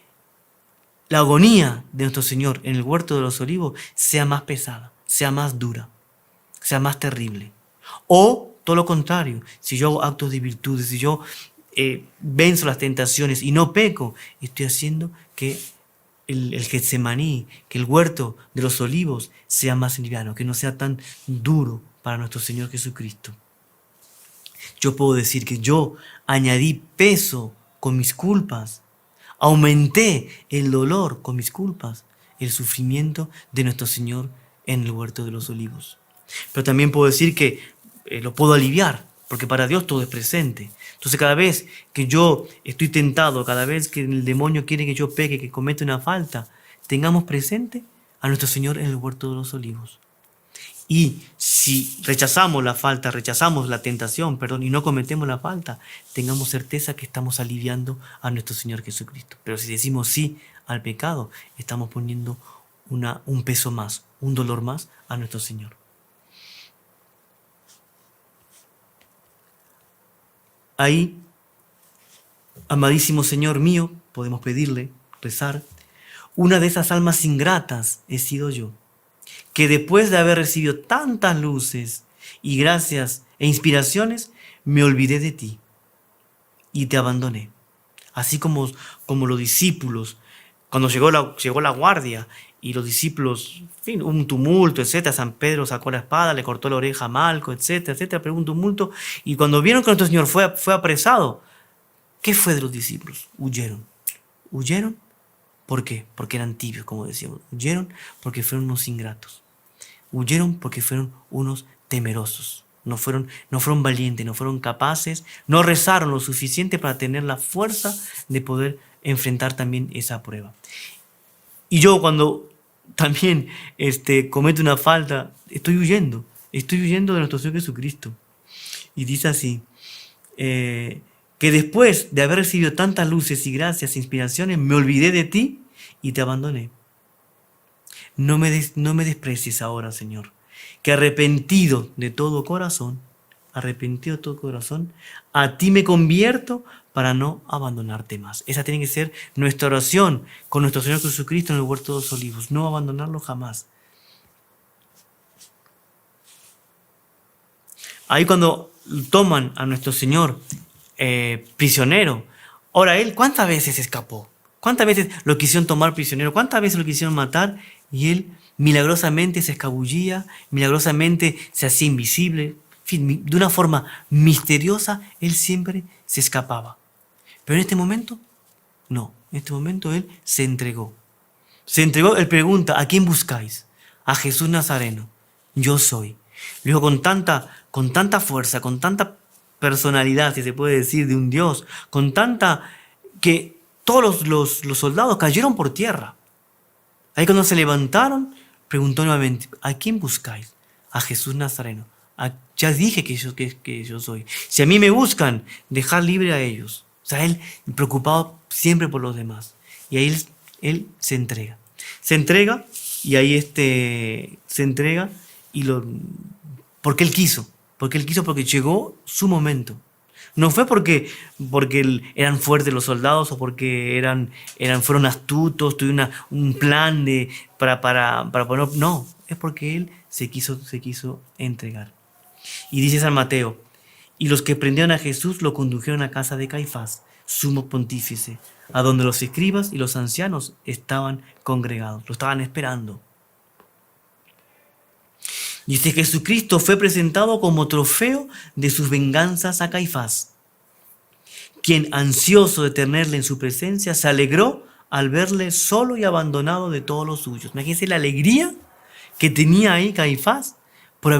la agonía de nuestro Señor en el huerto de los olivos sea más pesada, sea más dura, sea más terrible. O todo lo contrario, si yo hago actos de virtudes, si yo venzo las tentaciones y no peco, estoy haciendo que el Getsemaní, que el huerto de los olivos sea más liviano, que no sea tan duro para nuestro Señor Jesucristo. Yo puedo decir que yo añadí peso con mis culpas, aumenté el dolor con mis culpas, el sufrimiento de nuestro Señor en el huerto de los olivos. Pero también puedo decir que lo puedo aliviar, porque para Dios todo es presente. Entonces cada vez que yo estoy tentado, cada vez que el demonio quiere que yo peque, que cometa una falta, tengamos presente a nuestro Señor en el huerto de los olivos. Y si rechazamos la falta, rechazamos la tentación, y no cometemos la falta, tengamos certeza que estamos aliviando a nuestro Señor Jesucristo. Pero si decimos sí al pecado, estamos poniendo un peso más, un dolor más a nuestro Señor. Ahí, amadísimo Señor mío, podemos pedirle, rezar, una de esas almas ingratas he sido yo, que después de haber recibido tantas luces y gracias e inspiraciones, me olvidé de ti y te abandoné. Así como los discípulos, cuando llegó la guardia y los discípulos, en fin, un tumulto, etcétera. San Pedro sacó la espada, le cortó la oreja a Malco, etcétera, pero un tumulto. Y cuando vieron que nuestro Señor fue apresado, ¿qué fue de los discípulos? Huyeron. ¿Huyeron? ¿Por qué? Porque eran tibios, como decíamos. Huyeron porque fueron unos ingratos. Huyeron porque fueron unos temerosos. No fueron valientes, no fueron capaces, no rezaron lo suficiente para tener la fuerza de poder enfrentar también esa prueba. Y yo cuando también cometo una falta, estoy huyendo de nuestro Señor Jesucristo. Y dice así, que después de haber recibido tantas luces y gracias e inspiraciones, me olvidé de ti y te abandoné. No me desprecies ahora, Señor, que arrepentido de todo corazón, a ti me convierto para no abandonarte más. Esa tiene que ser nuestra oración con nuestro Señor Jesucristo en el huerto de los olivos, no abandonarlo jamás. Ahí cuando toman a nuestro Señor prisionero, ahora Él, ¿cuántas veces escapó? ¿Cuántas veces lo quisieron tomar prisionero? ¿Cuántas veces lo quisieron matar? Y Él milagrosamente se escabullía, milagrosamente se hacía invisible. fin, de una forma misteriosa, él siempre se escapaba. Pero en este momento, no. En este momento él se entregó. Se entregó, él pregunta, ¿a quién buscáis? A Jesús Nazareno. Yo soy. Lo dijo con tanta fuerza, con tanta personalidad, si se puede decir, de un Dios, con tanta que todos los soldados cayeron por tierra. Ahí cuando se levantaron, preguntó nuevamente, ¿a quién buscáis? A Jesús Nazareno. Ya dije que yo soy. Si a mí me buscan, dejad libre a ellos. O sea, él preocupado siempre por los demás. Y ahí él se entrega. Se entrega y ahí se entrega porque él quiso. Porque él quiso, porque llegó su momento. No fue porque eran fuertes los soldados o porque fueron astutos, tuvieron un plan para poner. No, es porque él se quiso entregar. Y dice San Mateo, y los que prendieron a Jesús lo condujeron a casa de Caifás, sumo pontífice, a donde los escribas y los ancianos estaban congregados, lo estaban esperando. Dice, Jesucristo fue presentado como trofeo de sus venganzas a Caifás, quien, ansioso de tenerle en su presencia, se alegró al verle solo y abandonado de todos los suyos. Imagínense la alegría que tenía ahí Caifás por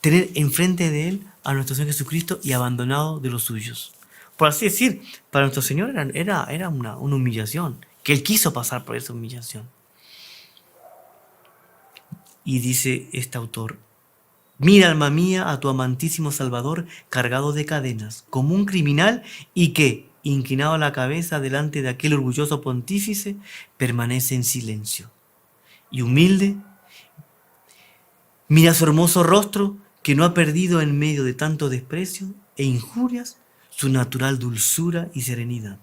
tener enfrente de él a nuestro Señor Jesucristo y abandonado de los suyos. Por así decir, para nuestro Señor era una humillación, que Él quiso pasar por esa humillación. Y dice este autor, mira, alma mía, a tu amantísimo Salvador cargado de cadenas, como un criminal, y que, inclinado la cabeza delante de aquel orgulloso pontífice, permanece en silencio. Y humilde, mira su hermoso rostro, que no ha perdido en medio de tanto desprecio e injurias su natural dulzura y serenidad.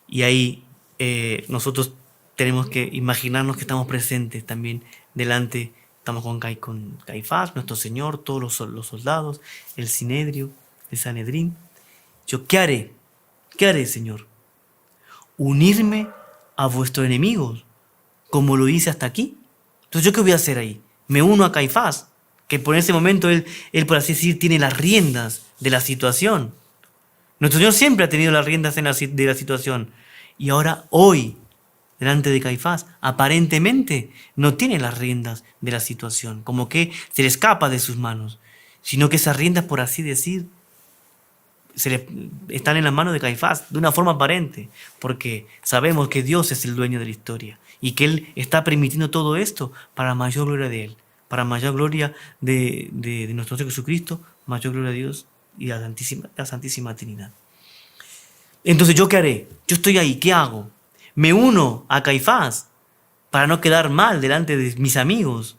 Y ahí nosotros tenemos que imaginarnos que estamos presentes también delante, estamos con Caifás, nuestro Señor, todos los soldados, el Sinedrio, el Sanedrín. Yo, ¿qué haré? ¿Qué haré, Señor? Unirme a vuestros enemigos, como lo hice hasta aquí. Entonces, ¿yo qué voy a hacer ahí? Me uno a Caifás, que por ese momento él, por así decir, tiene las riendas de la situación. Nuestro Señor siempre ha tenido las riendas de la situación. Y ahora, hoy, delante de Caifás, aparentemente no tiene las riendas de la situación, como que se le escapa de sus manos, sino que esas riendas, por así decir, están en las manos de Caifás, de una forma aparente, porque sabemos que Dios es el dueño de la historia y que Él está permitiendo todo esto para mayor gloria de Él, para mayor gloria de nuestro Señor Jesucristo, mayor gloria de Dios y a la Santísima Trinidad. Entonces, ¿yo qué haré? Yo estoy ahí, ¿qué hago? ¿Me uno a Caifás para no quedar mal delante de mis amigos?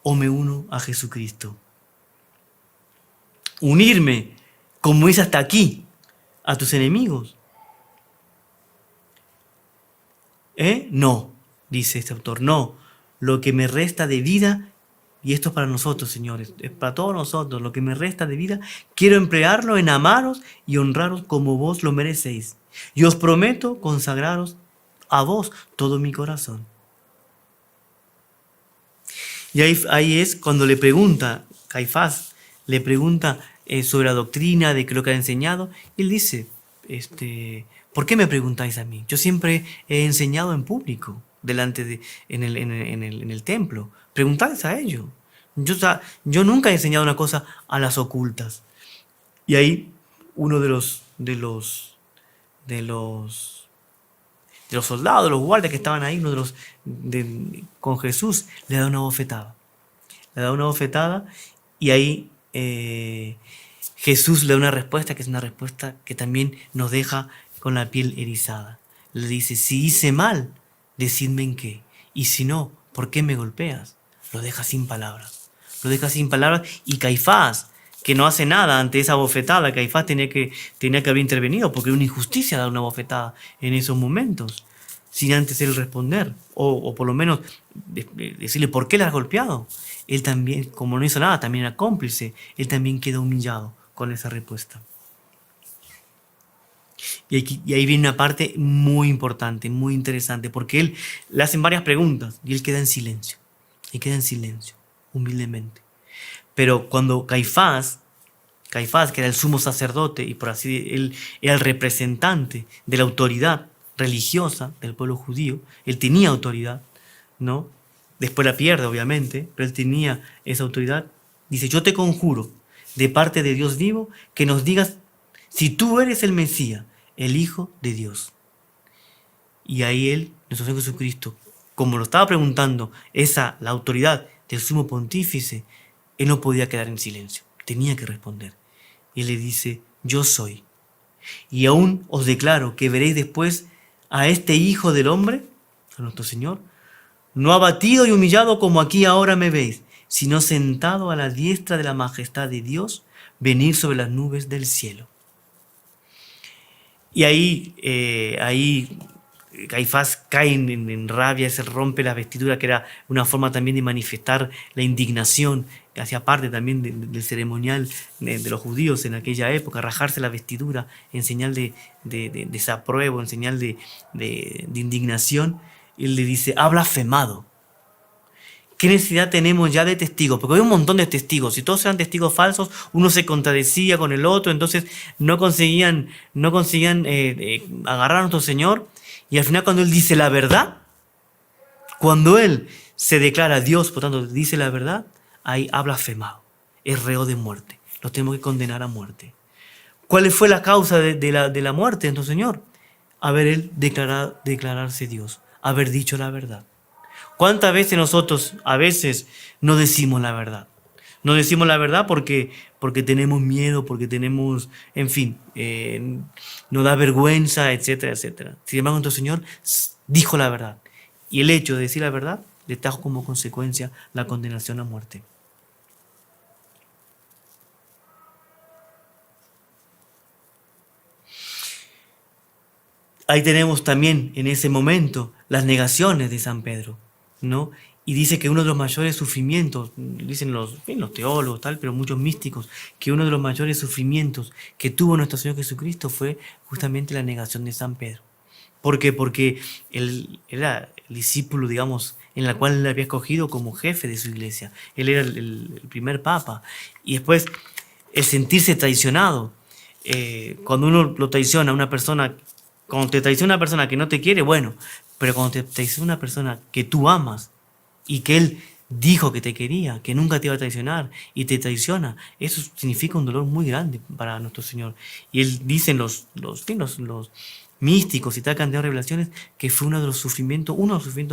¿O me uno a Jesucristo? Unirme, como hice hasta aquí, a tus enemigos. No, dice este autor, no. Lo que me resta de vida, y esto es para nosotros, señores, es para todos nosotros, lo que me resta de vida, quiero emplearlo en amaros y honraros como vos lo merecéis. Y os prometo consagraros a vos todo mi corazón. Y ahí es cuando le pregunta, Caifás, le pregunta sobre la doctrina, de qué es lo que ha enseñado. Y él dice, ¿por qué me preguntáis a mí? Yo siempre he enseñado en público, en el templo. Preguntadles a ellos. Yo nunca he enseñado una cosa a las ocultas. Y ahí uno de los soldados, de los guardias que estaban ahí, con Jesús, le da una bofetada. Le da una bofetada y ahí Jesús le da una respuesta que es una respuesta que también nos deja con la piel erizada. Le dice, si hice mal, decidme en qué. Y si no, ¿por qué me golpeas? Lo deja sin palabras. Lo deja sin palabras y Caifás, que no hace nada ante esa bofetada, Caifás tenía que haber intervenido porque era una injusticia dar una bofetada en esos momentos, sin antes él responder, o por lo menos decirle por qué le has golpeado. Él también, como no hizo nada, también era cómplice, él también quedó humillado con esa respuesta. Y ahí viene una parte muy importante, muy interesante, porque él le hacen varias preguntas y él queda en silencio. Y queda en silencio. humildemente. Pero cuando Caifás, que era el sumo sacerdote y por así él era el representante de la autoridad religiosa del pueblo judío, él tenía autoridad, ¿no? Después la pierde, obviamente, pero él tenía esa autoridad. Dice, yo te conjuro de parte de Dios vivo que nos digas si tú eres el Mesías, el Hijo de Dios. Y ahí él, nuestro Señor Jesucristo, como lo estaba preguntando, la autoridad del sumo pontífice, él no podía quedar en silencio, tenía que responder. Y él le dice, yo soy. Y aún os declaro que veréis después a este Hijo del Hombre, a nuestro Señor, no abatido y humillado como aquí ahora me veis, sino sentado a la diestra de la majestad de Dios, venir sobre las nubes del cielo. Y ahí Caifás cae en rabia, se rompe la vestidura, que era una forma también de manifestar la indignación, que hacía parte también del ceremonial de los judíos en aquella época, rajarse la vestidura en señal de desapruebo, en señal de indignación. Él le dice, ha blasfemado. ¿Qué necesidad tenemos ya de testigos? Porque hay un montón de testigos. Si todos eran testigos falsos, uno se contradecía con el otro, entonces no conseguían agarrar a nuestro Señor. Y al final cuando Él dice la verdad, cuando Él se declara Dios, por tanto dice la verdad, ahí ha blasfemado. Es reo de muerte. Lo tenemos que condenar a muerte. ¿Cuál fue la causa de la muerte de nuestro Señor? Haber Él declararse Dios, haber dicho la verdad. ¿Cuántas veces nosotros a veces no decimos la verdad? No decimos la verdad porque tenemos miedo, porque tenemos, en fin, nos da vergüenza, etcétera, etcétera. Sin embargo, nuestro Señor dijo la verdad. Y el hecho de decir la verdad le trajo como consecuencia la condenación a muerte. Ahí tenemos también en ese momento las negaciones de San Pedro, ¿no? Y dice que uno de los mayores sufrimientos, dicen los teólogos, tal, pero muchos místicos, que uno de los mayores sufrimientos que tuvo nuestro Señor Jesucristo fue justamente la negación de San Pedro. ¿Por qué? Porque él era el discípulo, digamos, en el cual él había escogido como jefe de su iglesia. Él era el primer papa. Y después, el sentirse traicionado. Cuando uno lo traiciona a una persona, cuando te traiciona una persona que no te quiere, bueno, pero cuando te traiciona una persona que tú amas y que él dijo que te quería, que nunca te iba a traicionar y te traiciona, eso significa un dolor muy grande para nuestro Señor. Y él dice en los místicos y tal cantidad de revelaciones que fue uno de los sufrimientos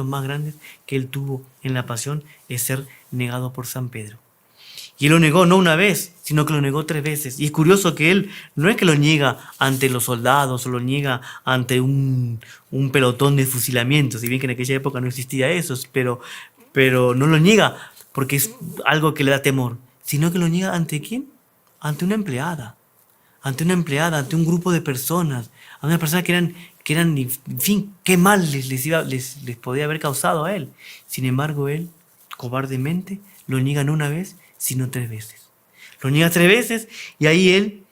más grandes que él tuvo en la pasión, es ser negado por San Pedro. Y él lo negó no una vez, sino que lo negó 3 veces. Y es curioso que él no es que lo niega ante los soldados o lo niega ante un pelotón de fusilamiento, si bien que en aquella época no existía eso, pero no lo niega porque es algo que le da temor, sino que lo niega ¿ante quién? Ante una empleada, ante un grupo de personas, a unas personas que eran, en fin, qué mal les podía haber causado a él. Sin embargo, él, cobardemente, lo niega no una vez, sino 3 veces. Lo niega 3 veces y ahí él,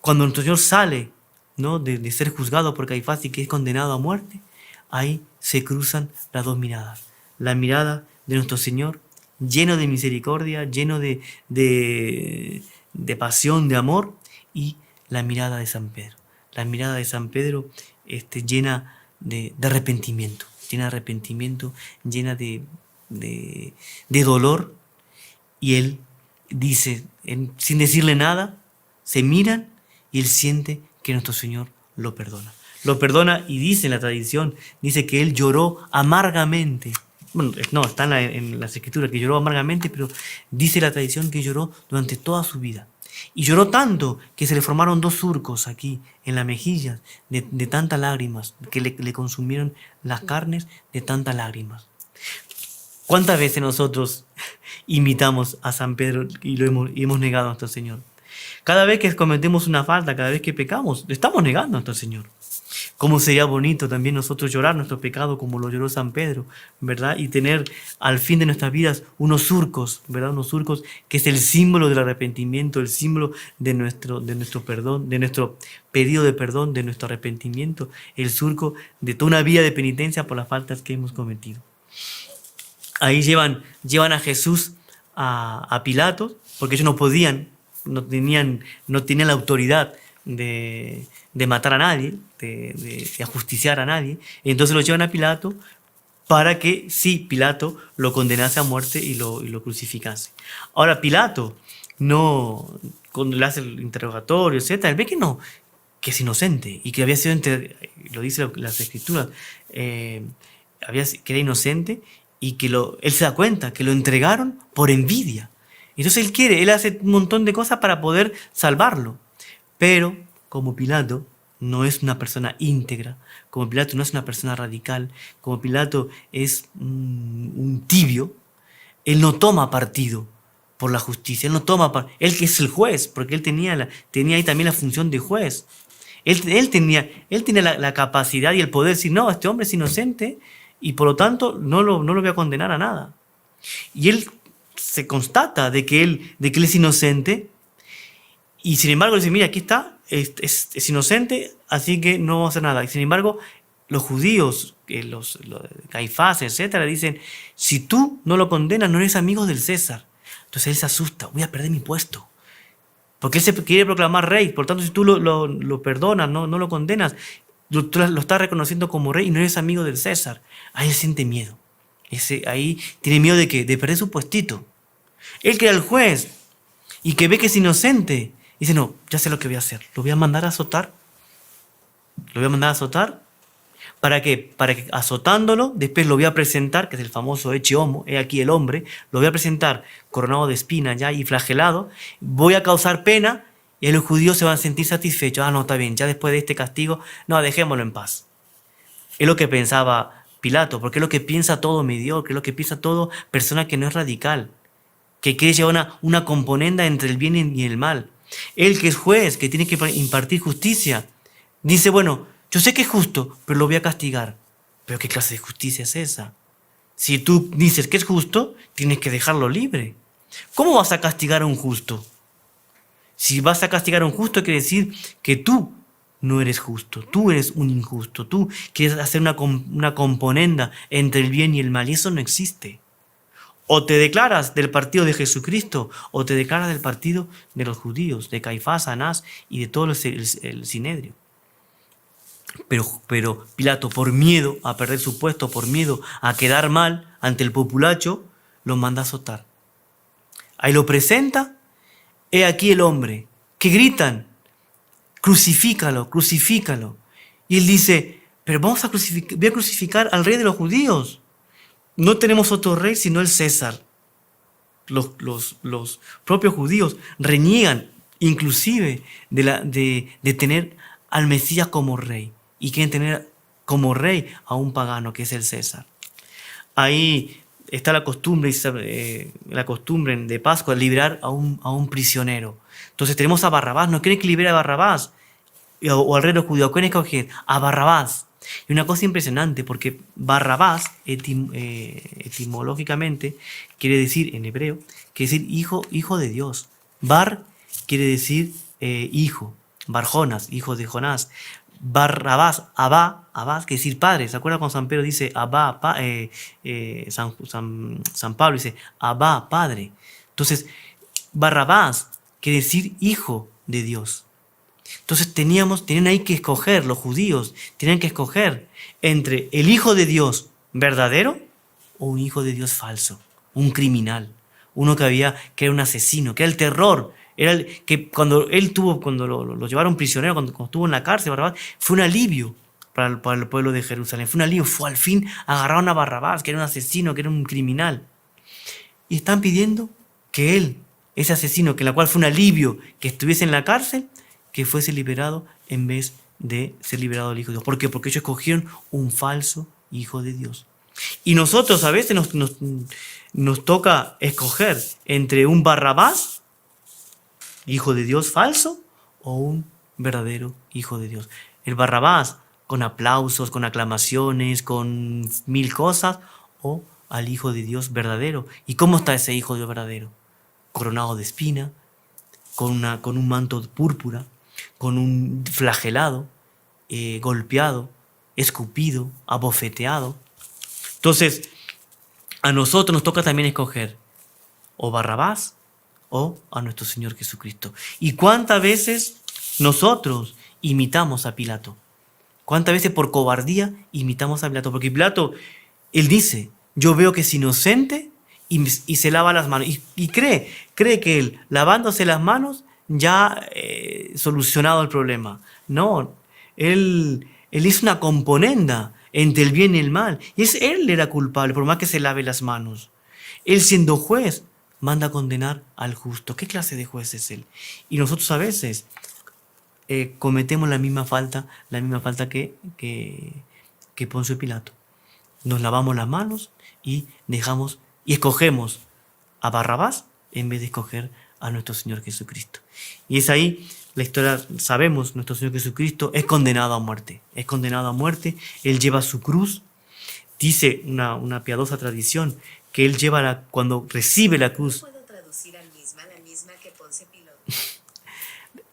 cuando nuestro Señor sale, ¿no?, de ser juzgado por Caifás y que es condenado a muerte, ahí se cruzan las 2 miradas. La mirada de nuestro Señor, lleno de misericordia, lleno de pasión, de amor, y la mirada de San Pedro. La mirada de San Pedro llena de arrepentimiento, llena de dolor, y él dice, sin decirle nada, se miran y él siente que nuestro Señor lo perdona. Lo perdona y dice en la tradición, dice que él lloró amargamente. Bueno, no, está en las escrituras que lloró amargamente, pero dice la tradición que lloró durante toda su vida. Y lloró tanto que se le formaron 2 surcos aquí en la mejilla de tantas lágrimas, que le consumieron las carnes de tantas lágrimas. ¿Cuántas veces nosotros imitamos a San Pedro y hemos negado a nuestro Señor? Cada vez que cometemos una falta, cada vez que pecamos, le estamos negando a nuestro Señor. ¿Cómo sería bonito también nosotros llorar nuestro pecado como lo lloró San Pedro, ¿verdad? Y tener al fin de nuestras vidas unos surcos, ¿verdad? Unos surcos que es el símbolo del arrepentimiento, el símbolo de nuestro perdón, de nuestro pedido de perdón, de nuestro arrepentimiento, el surco de toda una vida de penitencia por las faltas que hemos cometido. Ahí llevan a Jesús a Pilato, porque ellos no podían, no tenían la autoridad de matar a nadie, de ajusticiar a nadie. Entonces lo llevan a Pilato para que sí, Pilato lo condenase a muerte y lo crucificase. Ahora, Pilato, no, cuando le hace el interrogatorio, etcétera, él ve que no, que es inocente y que había sido, lo dice las escrituras, que era inocente y que él se da cuenta que lo entregaron por envidia. Entonces él hace un montón de cosas para poder salvarlo. Pero como Pilato no es una persona íntegra, como Pilato no es una persona radical, como Pilato es un tibio, él no toma partido por la justicia, él que es el juez, porque él tenía ahí también la función de juez. Él tenía la capacidad y el poder de decir, no, este hombre es inocente y por lo tanto no lo voy a condenar a nada. Y él se constata de que él es inocente y sin embargo dice, mira, aquí está, es inocente, así que no vamos a hacer nada. Y sin embargo, los judíos, los Caifás, etcétera, dicen, si tú no lo condenas, no eres amigo del César. Entonces él se asusta, voy a perder mi puesto. Porque él se quiere proclamar rey, por tanto, si tú lo perdonas, no lo condenas, tú lo estás reconociendo como rey y no eres amigo del César. Ahí él siente miedo. Ahí tiene miedo de perder su puestito. Él que era el juez y que ve que es inocente, dice, no, ya sé lo que voy a hacer. Lo voy a mandar a azotar. Lo voy a mandar a azotar. ¿Para qué? Para que azotándolo, después lo voy a presentar, que es el famoso ecce homo, he aquí el hombre, lo voy a presentar coronado de espinas ya y flagelado, voy a causar pena y los judíos se van a sentir satisfechos. Ah, no, está bien, ya después de este castigo, no, dejémoslo en paz. Es lo que pensaba Pilato, porque es lo que piensa todo mediocre, es lo que piensa todo persona que no es radical, que quiere llevar una componenda entre el bien y el mal. Él que es juez, que tiene que impartir justicia, dice, bueno, yo sé que es justo, pero lo voy a castigar. ¿Pero qué clase de justicia es esa? Si tú dices que es justo, tienes que dejarlo libre. ¿Cómo vas a castigar a un justo? Si vas a castigar a un justo, quiere decir que tú no eres justo, tú eres un injusto, tú quieres hacer una componenda entre el bien y el mal, y eso no existe. O te declaras del partido de Jesucristo, o te declaras del partido de los judíos, de Caifás, Anás y de todo el Sinedrio. Pero Pilato, por miedo a perder su puesto, por miedo a quedar mal ante el populacho, lo manda a azotar. Ahí lo presenta, he aquí el hombre, que gritan, crucifícalo, crucifícalo. Y él dice, pero voy a crucificar al rey de los judíos. No tenemos otro rey sino el César. Los propios judíos reniegan inclusive de tener al Mesías como rey y quieren tener como rey a un pagano que es el César. Ahí está la costumbre de Pascua de liberar a un prisionero. Entonces tenemos a Barrabás, no quieren que libere a Barrabás o al rey de los judíos, quieren escoger a Barrabás. Y una cosa impresionante, porque Barrabás etimológicamente quiere decir, en hebreo, quiere decir hijo de Dios. Bar quiere decir hijo. Barjonas, hijo de Jonás. Barrabás, Abba, quiere decir padre. ¿Se acuerdan cuando San Pedro dice Abba, San Pablo dice Abba, padre? Entonces, Barrabás quiere decir hijo de Dios. Entonces tenían ahí que escoger, los judíos tenían que escoger entre el hijo de Dios verdadero o un hijo de Dios falso, un criminal, uno que era un asesino, que era el terror. Que cuando lo llevaron prisionero, cuando estuvo en la cárcel, Barrabás, fue un alivio para el pueblo de Jerusalén. Fue un alivio, al fin agarraron a Barrabás, que era un asesino, que era un criminal. Y están pidiendo que él, ese asesino, que la cual fue un alivio que estuviese en la cárcel, que fuese liberado en vez de ser liberado el Hijo de Dios. ¿Por qué? Porque ellos escogieron un falso Hijo de Dios. Y nosotros a veces nos toca escoger entre un Barrabás, hijo de Dios falso, o un verdadero hijo de Dios. El Barrabás con aplausos, con aclamaciones, con mil cosas, o al Hijo de Dios verdadero. ¿Y cómo está ese Hijo de Dios verdadero? Coronado de espina, con un manto de púrpura, con un flagelado, golpeado, escupido, abofeteado. Entonces, a nosotros nos toca también escoger o Barrabás o a nuestro Señor Jesucristo. ¿Y cuántas veces nosotros imitamos a Pilato? ¿Cuántas veces por cobardía imitamos a Pilato? Porque Pilato, él dice, yo veo que es inocente y se lava las manos. Y cree que él, lavándose las manos, ya solucionado el problema. No, él hizo una componenda entre el bien y el mal. Y él era culpable, por más que se lave las manos. Él, siendo juez, manda a condenar al justo. ¿Qué clase de juez es él? Y nosotros a veces cometemos la misma falta que Poncio Pilato. Nos lavamos las manos y escogemos a Barrabás en vez de escoger a nuestro Señor Jesucristo. Y es ahí la historia, sabemos, nuestro Señor Jesucristo es condenado a muerte. Es condenado a muerte, Él lleva su cruz. Dice una piadosa tradición que Él lleva cuando recibe la cruz. ¿Puedo traducir la misma que Ponce Pilato?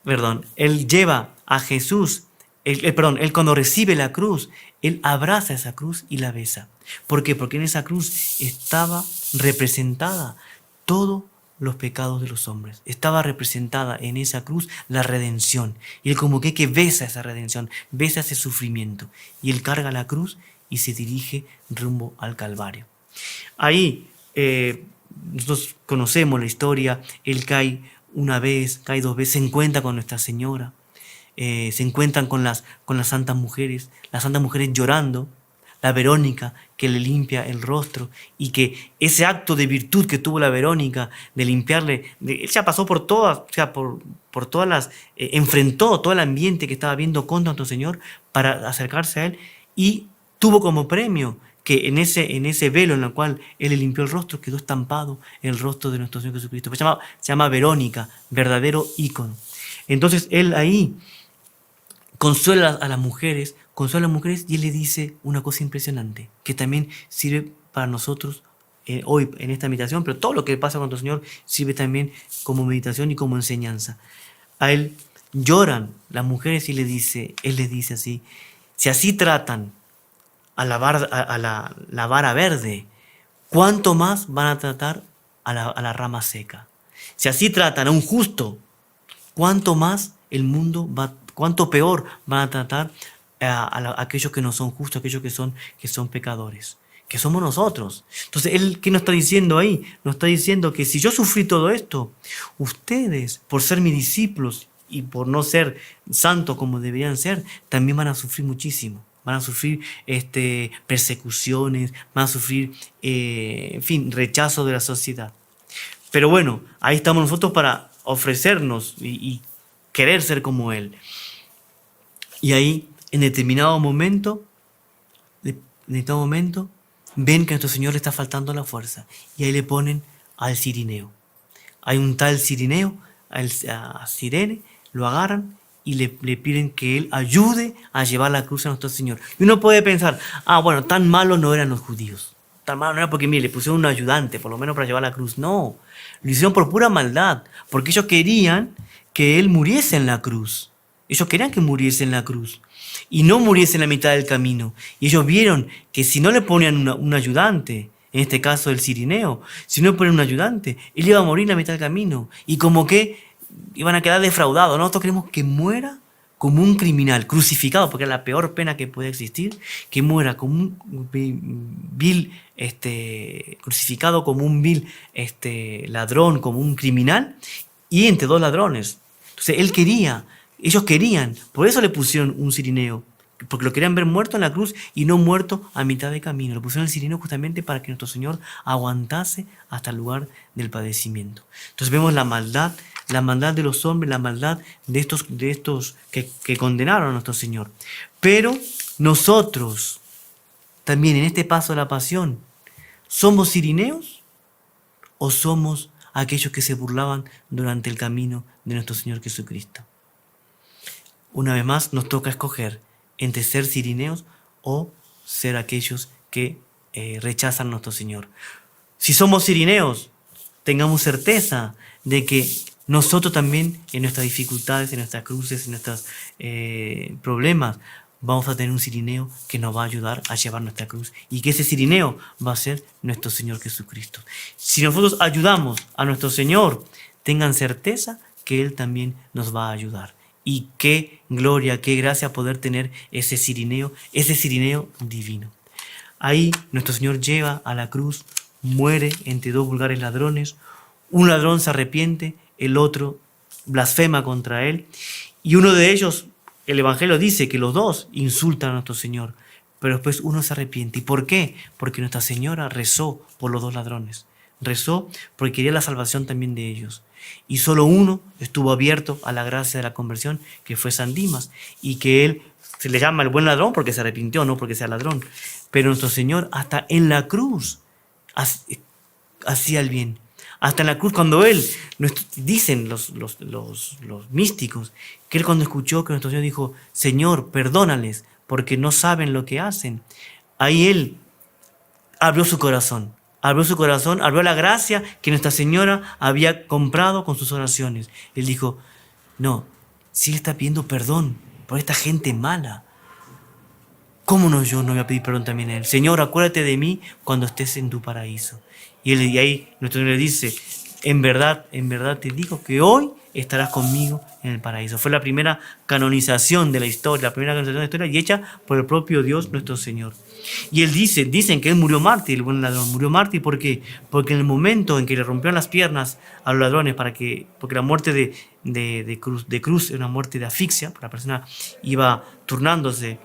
Perdón, Él lleva a Jesús, Él cuando recibe la cruz, Él abraza esa cruz y la besa. ¿Por qué? Porque en esa cruz estaba representada todos los pecados de los hombres. Estaba representada en esa cruz la redención. Y Él como que besa esa redención, besa ese sufrimiento. Y Él carga la cruz y se dirige rumbo al Calvario. Ahí nosotros conocemos la historia. Él cae una vez, cae dos veces, se encuentra con Nuestra Señora, se encuentran con las santas mujeres llorando, la Verónica que le limpia el rostro, y que ese acto de virtud que tuvo la Verónica de limpiarle, él ya pasó por todas, o sea, por todas las, enfrentó todo el ambiente que estaba viendo contra nuestro Señor para acercarse a Él, y tuvo como premio que en ese velo en el cual Él le limpió el rostro, quedó estampado el rostro de nuestro Señor Jesucristo. Se llama Verónica, verdadero ícono. Entonces Él ahí consuela a las mujeres, y Él le dice una cosa impresionante, que también sirve para nosotros hoy en esta meditación, pero todo lo que pasa con nuestro Señor sirve también como meditación y como enseñanza. A Él lloran las mujeres y Él les dice así: si así tratan a la vara verde, ¿cuánto más van a tratar a la rama seca? Si así tratan a un justo, ¿cuánto más cuánto peor van a tratar a aquellos que no son justos, aquellos que son pecadores, que somos nosotros? Entonces, Él, ¿qué nos está diciendo ahí? Nos está diciendo que si yo sufrí todo esto, ustedes, por ser mis discípulos y por no ser santos como deberían ser, también van a sufrir muchísimo. Van a sufrir persecuciones, van a sufrir, rechazo de la sociedad. Pero bueno, ahí estamos nosotros para ofrecernos y querer ser como Él. Y ahí, en determinado momento, ven que a nuestro Señor le está faltando la fuerza. Y ahí le ponen al Cirineo. Hay un tal Cirineo, a Cirene, lo agarran y le piden que él ayude a llevar la cruz a nuestro Señor. Y uno puede pensar, bueno, tan malos no eran los judíos. Tan malos no era porque, mire, le pusieron un ayudante, por lo menos para llevar la cruz. No, lo hicieron por pura maldad, porque ellos querían que él muriese en la cruz. Ellos querían que muriese en la cruz y no muriese en la mitad del camino. Y ellos vieron que si no le ponían un ayudante, en este caso el Cirineo, si no le ponían un ayudante, él iba a morir en la mitad del camino. Y como que iban a quedar defraudados. Nosotros queremos que muera como un criminal, crucificado, porque es la peor pena que puede existir, que muera como un vil, crucificado como un vil ladrón, como un criminal, y entre dos ladrones. Entonces ellos querían, por eso le pusieron un Cirineo, porque lo querían ver muerto en la cruz y no muerto a mitad de camino. Le pusieron el Cirineo justamente para que nuestro Señor aguantase hasta el lugar del padecimiento. Entonces vemos la maldad de los hombres, la maldad de estos que condenaron a nuestro Señor. Pero nosotros, también en este paso de la pasión, ¿somos cirineos o somos aquellos que se burlaban durante el camino de nuestro Señor Jesucristo? Una vez más nos toca escoger entre ser cirineos o ser aquellos que rechazan a nuestro Señor. Si somos cirineos, tengamos certeza de que nosotros también en nuestras dificultades, en nuestras cruces, en nuestros problemas, vamos a tener un cirineo que nos va a ayudar a llevar nuestra cruz. Y que ese cirineo va a ser nuestro Señor Jesucristo. Si nosotros ayudamos a nuestro Señor, tengan certeza que Él también nos va a ayudar. Y qué gloria, qué gracia poder tener ese cirineo divino. Ahí nuestro Señor lleva a la cruz, muere entre dos vulgares ladrones. Un ladrón se arrepiente, el otro blasfema contra Él. Y uno de ellos, el Evangelio dice que los dos insultan a nuestro Señor, pero después uno se arrepiente. ¿Y por qué? Porque Nuestra Señora rezó por los dos ladrones. Rezó porque quería la salvación también de ellos. Y solo uno estuvo abierto a la gracia de la conversión, que fue San Dimas, y que él se le llama el buen ladrón porque se arrepintió, no porque sea ladrón. Pero nuestro Señor hasta en la cruz hacía el bien. Hasta en la cruz, cuando Él, dicen los místicos, que Él cuando escuchó que nuestro Señor dijo, Señor, perdónales, porque no saben lo que hacen. Ahí Él abrió su corazón, abrió la gracia que Nuestra Señora había comprado con sus oraciones. Él dijo, no, si Él está pidiendo perdón por esta gente mala, ¿cómo no yo no voy a pedir perdón también a Él? Señor, acuérdate de mí cuando estés en tu paraíso. Y ahí nuestro Señor le dice, en verdad te digo que hoy estarás conmigo en el paraíso. Fue la primera canonización de la historia, y hecha por el propio Dios nuestro Señor. Y Él dicen que Él murió mártir, el buen ladrón. Murió mártir ¿por qué? Porque en el momento en que le rompieron las piernas a los ladrones, porque la muerte de cruz era una muerte de asfixia, porque la persona iba turnándose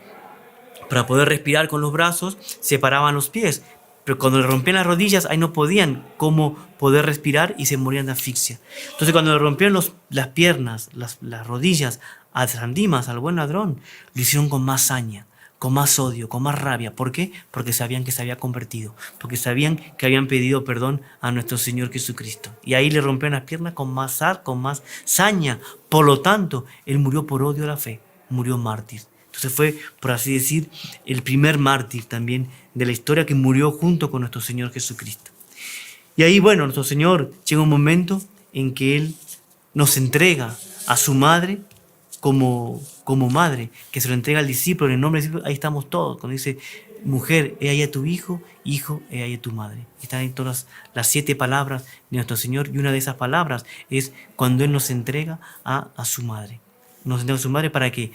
para poder respirar con los brazos, separaban los pies. Pero cuando le rompían las rodillas, ahí no podían cómo poder respirar y se morían de asfixia. Entonces cuando le rompieron las piernas, las rodillas a San Dimas, al buen ladrón, lo hicieron con más saña, con más odio, con más rabia. ¿Por qué? Porque sabían que se había convertido, porque sabían que habían pedido perdón a nuestro Señor Jesucristo. Y ahí le rompieron las piernas con más saña. Por lo tanto, Él murió por odio a la fe, murió mártir. Entonces fue, por así decir, el primer mártir también de la historia que murió junto con nuestro Señor Jesucristo. Y ahí, bueno, nuestro Señor llega un momento en que Él nos entrega a su madre como madre, que se lo entrega al discípulo, en el nombre del discípulo, ahí estamos todos, cuando dice, mujer, he ahí a tu hijo, hijo, he ahí a tu madre. Están ahí todas las 7 palabras de nuestro Señor, y una de esas palabras es cuando Él nos entrega a su madre. Nos entrega a su madre para que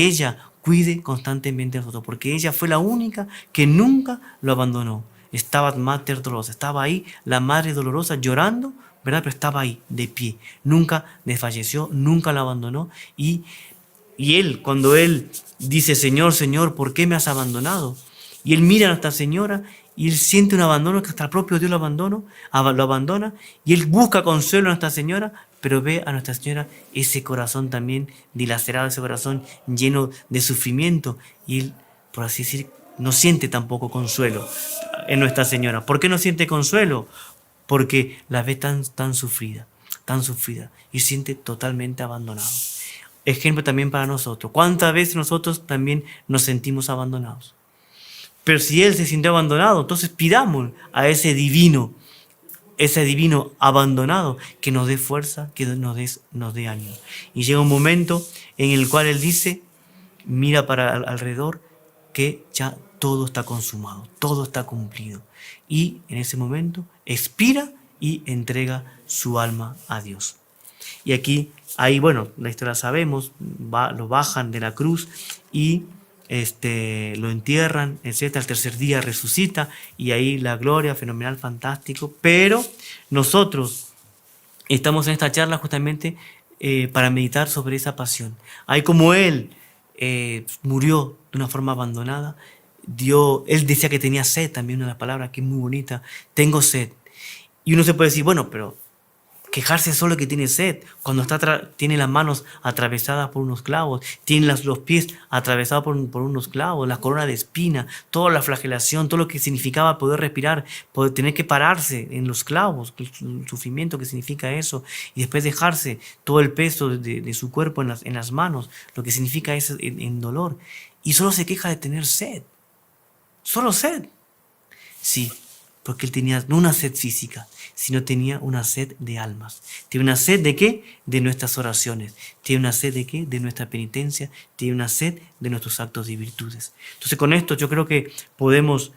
ella cuide constantemente de nosotros, porque ella fue la única que nunca lo abandonó. Estaba Mater Dolorosa, estaba ahí la Madre Dolorosa llorando, ¿verdad? Pero estaba ahí, de pie. Nunca desfalleció, nunca lo abandonó. Y Él, cuando Él dice, Señor, Señor, ¿por qué me has abandonado? Y Él mira a Nuestra Señora y Él siente un abandono que hasta el propio Dios lo abandona. Y Él busca consuelo a Nuestra Señora, pero ve a Nuestra Señora ese corazón también dilacerado, ese corazón lleno de sufrimiento. Y Él, por así decir, no siente tampoco consuelo en Nuestra Señora. ¿Por qué no siente consuelo? Porque la ve tan sufrida, y siente totalmente abandonado. Ejemplo también para nosotros. ¿Cuántas veces nosotros también nos sentimos abandonados? Pero si Él se sintió abandonado, entonces pidamos a ese divino abandonado que nos dé fuerza, que nos dé ánimo. Y llega un momento en el cual Él dice, mira para alrededor, que ya todo está consumado, todo está cumplido. Y en ese momento expira y entrega su alma a Dios. Y ahí, bueno, la historia sabemos, lo bajan de la cruz y lo entierran, etc. Al tercer día resucita y ahí la gloria, fenomenal, fantástico. Pero nosotros estamos en esta charla justamente para meditar sobre esa pasión. Ahí como Él murió de una forma abandonada, Él decía que tenía sed, también una de las palabras que es muy bonita, tengo sed. Y uno se puede decir, bueno, pero quejarse solo que tiene sed, cuando tiene las manos atravesadas por unos clavos, tiene los pies atravesados por unos clavos, la corona de espina, toda la flagelación, todo lo que significaba poder respirar, poder tener que pararse en los clavos, el sufrimiento que significa eso, y después dejarse todo el peso de su cuerpo en las manos, lo que significa eso en dolor, y solo se queja de tener sed, solo sed. Sí, Porque él tenía no una sed física, sino tenía una sed de almas. ¿Tiene una sed de qué? De nuestras oraciones. ¿Tiene una sed de qué? De nuestra penitencia. Tiene una sed de nuestros actos y virtudes. Entonces con esto yo creo que podemos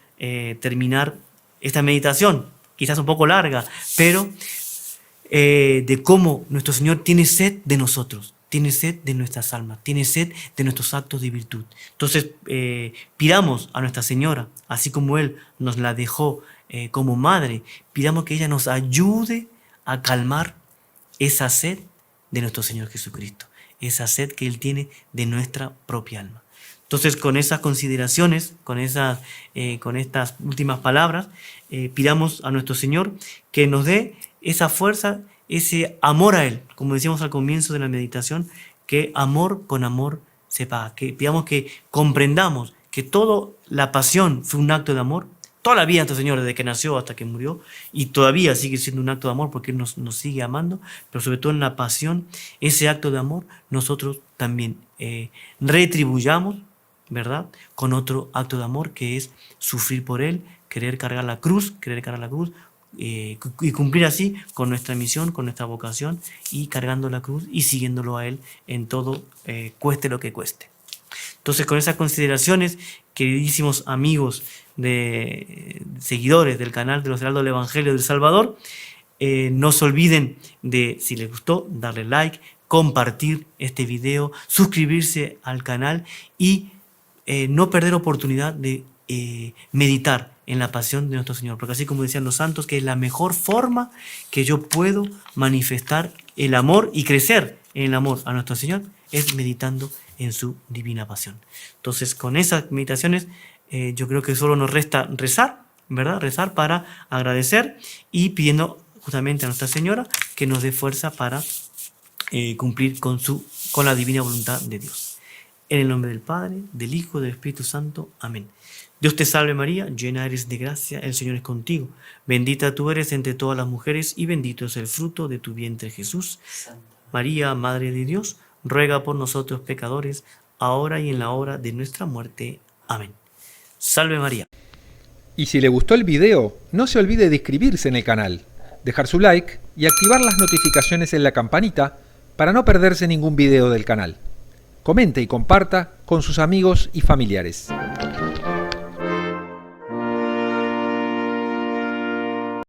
terminar esta meditación, quizás un poco larga, pero de cómo nuestro Señor tiene sed de nosotros, tiene sed de nuestras almas, tiene sed de nuestros actos de virtud. Entonces pidamos a Nuestra Señora, así como Él nos la dejó como madre, pidamos que ella nos ayude a calmar esa sed de nuestro Señor Jesucristo, esa sed que Él tiene de nuestra propia alma. Entonces, con esas consideraciones, con estas últimas palabras, pidamos a nuestro Señor que nos dé esa fuerza, ese amor a Él, como decíamos al comienzo de la meditación, que amor con amor se paga. Que pidamos que comprendamos que toda la pasión fue un acto de amor, toda la vida de nuestro Señor, desde que nació hasta que murió, y todavía sigue siendo un acto de amor porque Él nos sigue amando, pero sobre todo en la pasión, ese acto de amor, nosotros también retribuyamos, ¿verdad?, con otro acto de amor que es sufrir por Él, querer cargar la cruz, y cumplir así con nuestra misión, con nuestra vocación, y cargando la cruz y siguiéndolo a Él en todo, cueste lo que cueste. Entonces, con esas consideraciones, queridísimos amigos, seguidores del canal de los Heraldos del Evangelio del Salvador, no se olviden de, si les gustó, darle like, compartir este video, suscribirse al canal y no perder oportunidad de meditar en la pasión de nuestro Señor, porque así como decían los santos, que es la mejor forma que yo puedo manifestar el amor y crecer en el amor a nuestro Señor, es meditando en su divina pasión. Entonces, con esas meditaciones, yo creo que solo nos resta rezar, ¿verdad? Rezar para agradecer y pidiendo justamente a Nuestra Señora que nos dé fuerza para cumplir con la divina voluntad de Dios. En el nombre del Padre, del Hijo y del Espíritu Santo. Amén. Dios te salve María, llena eres de gracia, el Señor es contigo. Bendita tú eres entre todas las mujeres y bendito es el fruto de tu vientre Jesús. Santa María, Madre de Dios, ruega por nosotros pecadores, ahora y en la hora de nuestra muerte. Amén. Salve María. Y si le gustó el video, no se olvide de inscribirse en el canal, dejar su like y activar las notificaciones en la campanita para no perderse ningún video del canal. Comente y comparta con sus amigos y familiares.